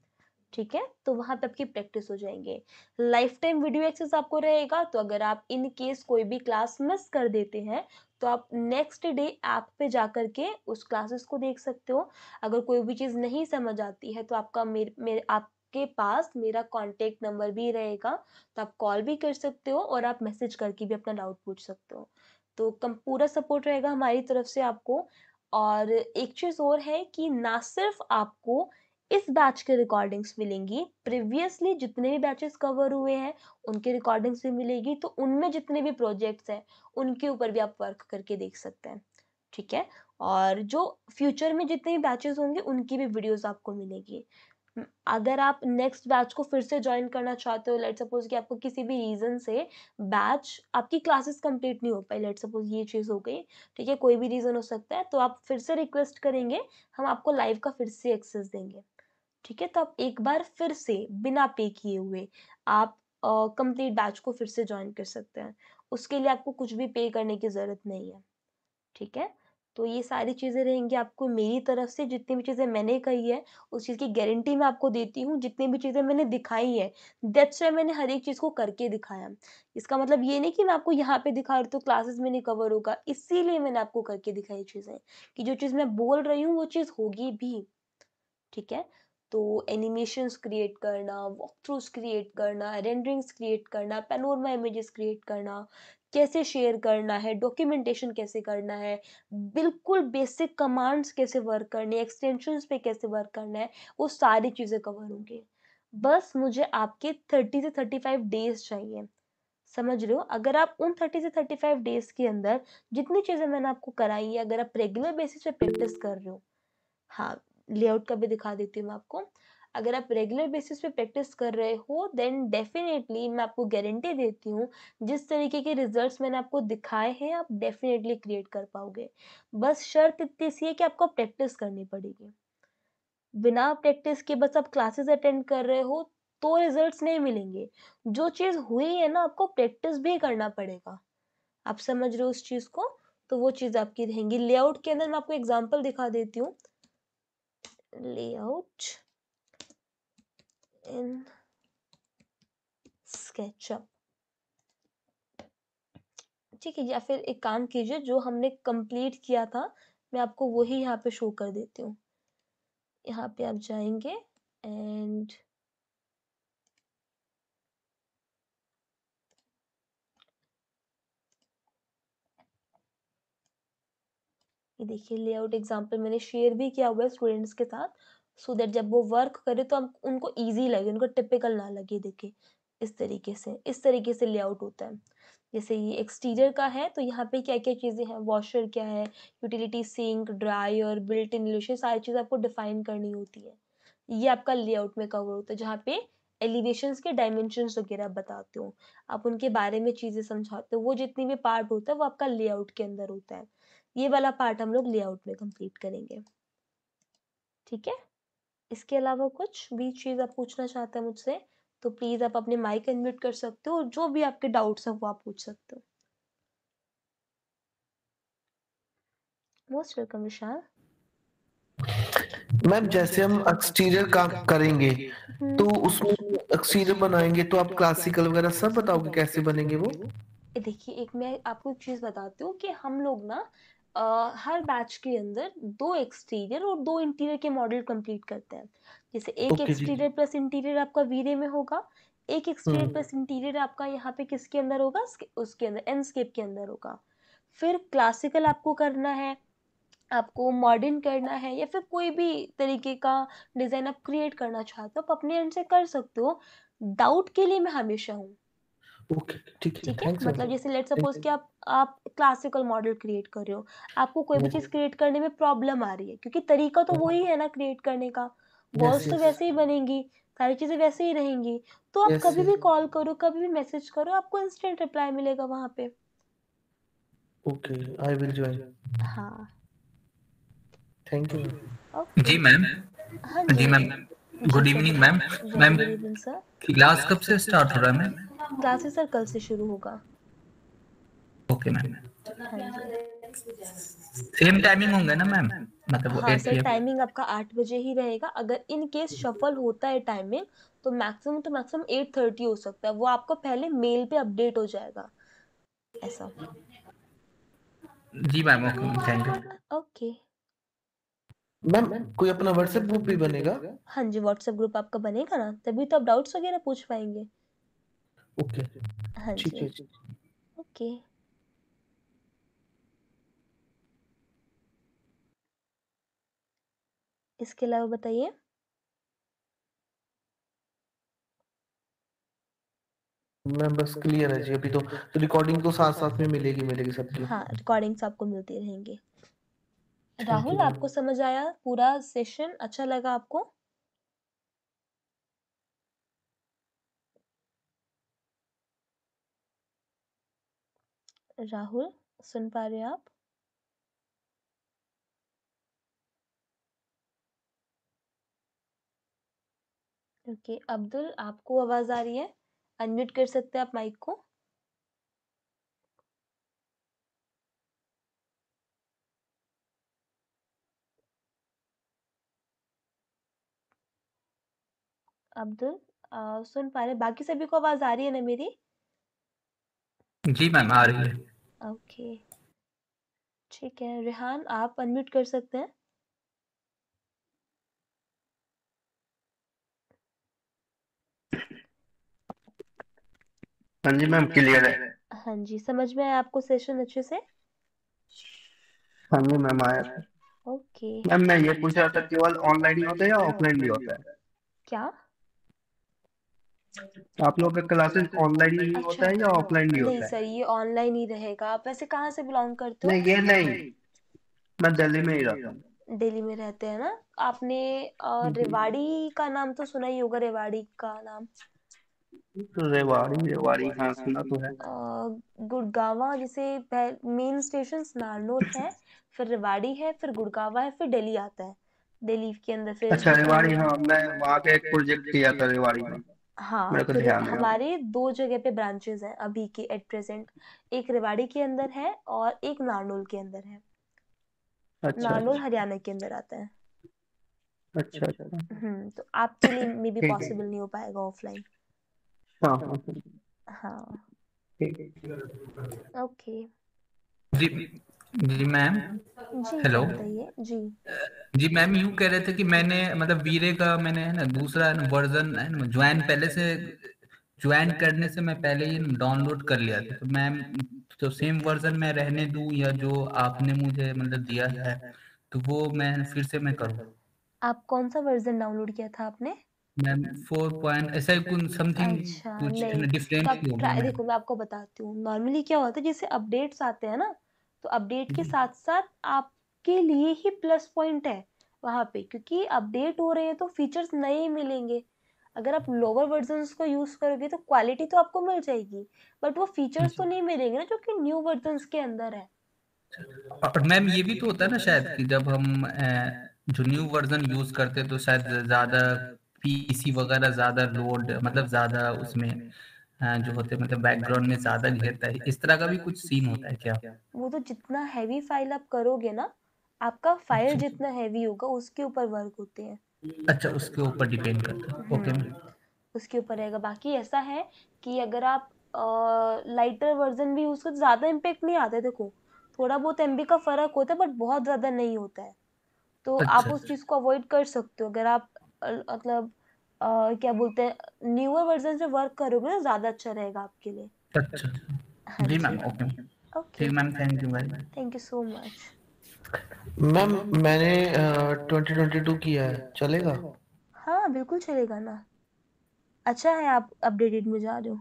A: ठीक है, तो वहां पे आपकी प्रैक्टिस हो जाएंगे। लाइफ टाइम वीडियो एक्सेस आपको रहेगा, तो अगर आप इन केस कोई भी क्लास मिस कर देते हैं तो आप नेक्स्ट डे ऐप पे जा करके उस क्लासेस को देख सकते हो। अगर कोई भी चीज़ नहीं समझ आती है तो आपका आपके पास मेरा कांटेक्ट नंबर भी रहेगा, तो आप कॉल भी कर सकते हो और आप मैसेज करके भी अपना डाउट पूछ सकते हो। तो कम पूरा सपोर्ट रहेगा हमारी तरफ से आपको। और एक चीज़ और है कि ना सिर्फ आपको इस बैच के रिकॉर्डिंग्स मिलेंगी, प्रीवियसली जितने भी बैचेस कवर हुए हैं उनकी रिकॉर्डिंग्स भी मिलेगी, तो उनमें जितने भी प्रोजेक्ट्स हैं उनके ऊपर भी आप वर्क करके देख सकते हैं। ठीक है, और जो फ्यूचर में जितने भी बैचेस होंगे उनकी भी वीडियोस आपको मिलेगी। अगर आप नेक्स्ट बैच को फिर से ज्वाइन करना चाहते हो, लेट सपोज कि आपको किसी भी रीजन से बैच आपकी क्लासेस कंप्लीट नहीं हो पाई, लेट सपोज ये चीज़ हो गई, ठीक है, कोई भी रीज़न हो सकता है, तो आप फिर से रिक्वेस्ट करेंगे, हम आपको लाइव का फिर से एक्सेस देंगे। ठीक है, तो आप एक बार फिर से बिना पे किए हुए आप कंप्लीट बैच को फिर से ज्वाइन कर सकते हैं। उसके लिए आपको कुछ भी पे करने की ज़रूरत नहीं है। ठीक है, तो ये सारी चीज़ें रहेंगी आपको मेरी तरफ से। जितनी भी चीज़ें मैंने कही है उस चीज़ की गारंटी मैं आपको देती हूँ। जितनी भी चीज़ें मैंने दिखाई है, दैट्स व्हाई मैंने हर एक चीज़ को करके दिखाया। इसका मतलब ये नहीं कि मैं आपको यहाँ पे दिखा रही हूँ तो क्लासेस में नहीं कवर होगा, इसीलिए मैंने आपको करके दिखाई चीज़ें, कि जो चीज़ मैं बोल रही हूँ वो चीज़ होगी भी। ठीक है, तो एनिमेशंस क्रिएट करना, वॉक थ्रूज क्रिएट करना, रेंडरिंग्स क्रिएट करना, पैनोरमा इमेजेस क्रिएट करना, कैसे शेयर करना है, डॉक्यूमेंटेशन कैसे करना है, बिल्कुल बेसिक कमांड्स कैसे वर्क करने हैं, एक्सटेंशंस पे कैसे वर्क करना है, वो सारी चीज़ें कवर होंगी। बस मुझे आपके 30 से 35 डेज चाहिए, समझ रहे हो? अगर आप उन 30 से 35 डेज़ के अंदर जितनी चीज़ें मैंने आपको कराई है, अगर आप रेगुलर बेसिस पे प्रैक्टिस कर रहे हो, हाँ, लेआउट का भी दिखा देती हूँ मैं आपको। अगर आप रेगुलर बेसिस पे प्रैक्टिस कर रहे हो, देन डेफ़िनेटली मैं आपको गारंटी देती हूँ, जिस तरीके के रिज़ल्ट्स मैंने आपको दिखाए हैं, आप डेफ़िनेटली क्रिएट कर पाओगे। बस शर्त इतनी सी है कि आपको प्रैक्टिस करनी पड़ेगी। बिना प्रैक्टिस के बस आप क्लासेस अटेंड कर रहे हो, तो रिज़ल्ट्स नहीं मिलेंगे। जो चीज़ हुई है ना, आपको प्रैक्टिस भी करना पड़ेगा। आप समझ रहे हो उस चीज़ को? तो वो चीज़ आपकी रहेंगी। लेआउट के अंदर मैं आपको एग्ज़ाम्पल दिखा देती हूँ। लेआउट इन स्केचअप, ठीक है? या फिर एक काम कीजिए, जो हमने कंप्लीट किया था, मैं आपको वही यहाँ पे शो कर देती हूँ। यहाँ पे आप जाएँगे एंड ये देखिए, लेआउट एग्ज़ाम्पल मैंने शेयर भी किया हुआ है स्टूडेंट्स के साथ, सो दैट जब वो वर्क करें तो हम उनको ईज़ी लगे, उनको टिपिकल ना लगे। देखिए, इस तरीके से लेआउट होता है। जैसे ये एक्सटीरियर का है, तो यहाँ पे क्या-क्या चीज़ें हैं, वॉशर क्या है, utility sink, dryer, built in illusion, सारी चीज़ें आपको डिफ़ाइन करनी होती है। ये आपका लेआउट में कवर होता है, जहाँ पे एलिवेशंस के डायमेंशंस वगैरह बताते हो, आप उनके बारे में चीज़ें समझाते हो, वो जितनी भी पार्ट होता है, वो आपका लेआउट के अंदर होता है। ये वाला पार्ट हम लोग लेआउट में कंप्लीट करेंगे, ठीक है? इसके अलावा कुछ भी चीज़ आप पूछना चाहते हैं मुझसे, तो प्लीज़ आप अपने माइक अनम्यूट कर सकते हो और जो भी आपके डाउट्स हैं वो आप पूछ सकते हो। मोस्ट वेलकम विशाल।
C: मैम जैसे हम एक्सटीरियर काम करेंगे तो उसमें एक्सटीरियर बनाएंगे तो आप क्लासिकल वगैरह सब बताओगे कैसे बनेंगे वो?
A: देखिए, एक मैं आपको एक चीज़ बताती हूँ कि हम लोग ना हर बैच के अंदर 2 एक्सटीरियर और 2 इंटीरियर के मॉडल कंप्लीट करते हैं। जैसे एक
C: ओके जी।
A: एक्सटीरियर प्लस इंटीरियर आपका वी-रे में होगा, एक एक्सटीरियर प्लस इंटीरियर आपका यहाँ पे किसके अंदर होगा? उसके अंदर एनस्केप के अंदर होगा। फिर क्लासिकल आपको करना है, आपको मॉडर्न करना है, या फिर कोई भी तरीके का डिज़ाइन आप क्रिएट करना चाहते हो, आप अपने एंड से कर सकते हो। डाउट के लिए मैं हमेशा हूँ।
C: ओके ठीक है,
A: ठीक है?
C: थैंक्स
A: मतलब
C: मैम।
A: जैसे लेट्स
C: थैंक
A: सपोज़ कि आप क्लासिकल मॉडल क्रिएट कर रहे हो, आपको कोई भी चीज़
C: यू।
A: क्रिएट करने में प्रॉब्लम आ रही है, क्योंकि तरीका तो वही है ना क्रिएट करने का,
C: यस
A: वॉल्स तो
C: यस
A: वैसे ही बनेंगी, सारी चीज़ें वैसे ही रहेंगी, तो आप
C: यस
A: कभी भी कॉल करो, कभी भी मैसेज करो, आपको इंस्टेंट रिप्लाई मिलेगा वहाँ पे।
C: Okay, I will join.
A: हाँ,
C: थैंक यू।
A: ओके।
D: जी मैम।
A: हाँ
D: जी
A: जी।
D: मैम।
A: जी
D: गुड
A: सर,
D: इवनिंग
A: बताएँ।
D: Ma'am.
A: Very
D: ma'am
A: good evening sir.
D: Class कब से स्टार्ट हो रहा है मैम?
A: क्लासेस सर कल से शुरू होगा।
D: Okay ma'am.
A: हाँ जी।
D: सेम टाइमिंग होंगे ना मैम? मतलब वो
A: हाँ
D: 8
A: सर,
D: पीएम।
A: टाइमिंग आपका 8 बजे ही रहेगा। अगर इन केस शफल होता है टाइमिंग, तो मैक्सिमम 8:30 हो सकता है। वो आपको पहले मेल पे अपडेट हो जाएगा, ऐसा।
D: जी ma'am, okay thank you.
A: Okay.
C: Ma'am कोई अपना व्हाट्सएप ग्रुप भी बनेगा?
A: हाँ जी, व्हाट्सएप ग्रुप आपका बनेगा ना, तभी तो आप डाउट्स वगैरह पूछ पाएँगे।
C: ओके
A: हाँ
C: ठीक
A: जी।
C: है।
A: ओके। इसके अलावा बताइए।
C: मैम बस क्लियर है जी, अभी तो रिकॉर्डिंग तो साथ साथ में मिलेगी मिलेगी सबकी।
A: हाँ, रिकॉर्डिंग्स आपको मिलती रहेंगी।
C: Thank you
A: Rahul,
C: ma'am.
A: आपको समझ आया पूरा सेशन? अच्छा लगा आपको? राहुल, सुन पा रहे हैं आप? ओके, अब्दुल, आपको आवाज़ आ रही है? अनम्यूट कर सकते हैं आप माइक को? अब्दुल, सुन पा रहे हैं? बाकी सभी को आवाज़ आ रही है ना मेरी?
D: जी मैम आ रही है।
A: ओके, ठीक है। रेहान, आप अनम्यूट कर सकते हैं?
B: हाँ जी मैम, क्लियर है।
A: हाँ जी, समझ में आया आपको सेशन अच्छे से?
B: हाँ जी मैम, आया।
A: ओके।
B: मैम मैं ये पूछ रहा था, केवल ऑनलाइन ही होता है या ऑफलाइन भी होता है?
A: क्या?
B: आप लोग का क्लासेस ऑनलाइन ही होता है या ऑफलाइन भी
A: नहीं
B: होता है?
A: सर, ये ऑनलाइन ही रहेगा। आप वैसे कहाँ से बिलोंग करते हो?
B: नहीं ये नहीं, मैं दिल्ली में ही रहता हूँ।
A: दिल्ली में रहते हैं ना? आपने
B: जी।
A: रेवाड़ी का नाम तो सुना ही होगा, रेवाड़ी का नाम।
B: तो रेवाड़ी रेवाड़ी हाँ सुना तो है।
A: गुड़गावा, जैसे मेन स्टेशन नारनौल है, फिर रेवाड़ी है, फिर गुड़गावा है, फिर दिल्ली आता है। दिल्ली के अंदर फिर
B: अच्छा रेवाड़ी,
A: बीकानेर।
B: हाँ मैं वहाँ पे एक प्रोजेक्ट किया था रेवाड़ी में,
A: हाँ,
B: मेरे को
A: फिर
B: ध्यान है।
A: हमारे 2 जगह पे ब्रांचेस हैं अभी के एट प्रेजेंट। एक रेवाड़ी के अंदर है और एक नारनौल के अंदर है।
B: अच्छा
A: नारनौल
B: अच्छा
A: हरियाणा के अंदर आता है।
B: अच्छा अच्छा।
A: तो आपके लिए मे बी
B: ठीक है।
A: पॉसिबल नहीं हो पाएगा ऑफलाइन।
B: हाँ हाँ
A: हाँ,
B: ठीक है।
A: ओके।
D: जी जी मैम।
A: जी
D: हेलो।
A: सर, बताइए जी।
D: जी मैम, यूँ कह रहे थे कि मैंने मतलब वीरे का मैंने है ना दूसरा है ना वर्जन है ना ज्वाइन पहले से ज्वाइन करने से मैं पहले ही डाउनलोड कर लिया था, तो मैम तो सेम वर्जन में रहने दूं या जो आपने मुझे मतलब दिया है तो वो मैं फिर से मैं करूँ?
A: आप कौन सा वर्जन डाउनलोड किया था आपने?
D: मैम 4 पॉइंट ऐसा ही कुछ समथिंग
A: अच्छा,
D: कुछ है
A: नहीं।
D: ना
A: तो
D: डिफरेंस
A: आप
D: ही होगा
A: ट्राई,
D: मैम।
A: देखो मैं आपको बताती हूँ नॉर्मली क्या होता है, जैसे अपडेट्स आते हैं ना, तो अपडेट के साथ साथ आपके लिए ही प्लस पॉइंट है वहाँ पे, क्योंकि अपडेट हो रहे हैं तो फीचर्स नए मिलेंगे। अगर आप लोअर वर्जन्स को यूज करोगे तो क्वालिटी तो आपको मिल जाएगी, बट वो फीचर्स तो नहीं मिलेंगे ना जो कि न्यू वर्जन्स के अंदर है।
D: और मैम ये भी तो होता है ना शायद कि जब हम जो न्यू वर्जन यूज करते हैं तो शायद ज्यादा पीसी वगैरह ज्यादा लोड मतलब ज्यादा उसमें जो होते हैं मतलब बैकग्राउंड में ज्यादा घेरता है, इस तरह का भी कुछ सीन होता है क्या?
A: वो तो जितना हैवी फाइल आप करोगे ना, आपका फाइल
D: अच्छा
A: जितना हैवी होगा उसके ऊपर वर्क होते हैं।
D: अच्छा, उसके ऊपर डिपेंड करता है। Okay ma'am.
A: उसके ऊपर रहेगा। बाकी ऐसा है कि अगर आप लाइटर वर्जन भी यूज कर, ज्यादा इम्पेक्ट नहीं आता है। देखो, थोड़ा बहुत एमबी का फर्क होता है बट बहुत ज्यादा नहीं होता है। तो आप
D: अच्छा
A: उस चीज को अवॉइड कर सकते हो अगर आप मतलब क्या बोलते हैं, न्यूअर वर्जन से वर्क करोगे ना, ज्यादा अच्छा रहेगा आपके लिए।
D: अच्छा
A: हाँ
D: जी
A: जी।
D: मैम। ओके
A: ओके,
D: ठीक ma'am, thank you very much.
A: Thank you so much.
C: Ma'am मैंने 2022 किया है, चलेगा?
A: हाँ बिल्कुल चलेगा ना। अच्छा है आप अपडेटेड में जा रहे हो।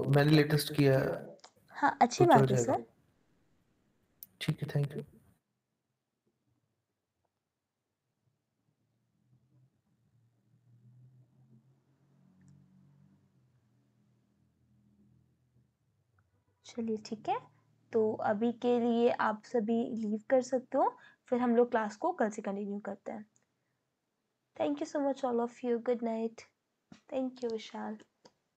C: मैंने लेटेस्ट किया है,
A: हाँ,
C: तो
A: अच्छी
C: चल
A: बात है
C: जाएगा।
A: सर।
C: ठीक है, थैंक यू।
A: चलिए ठीक है, तो अभी के लिए आप सभी लीव कर सकते हो, फिर हम लोग क्लास को कल से कंटिन्यू करते हैं। Thank you so much all of you, good night. Thank you Vishal.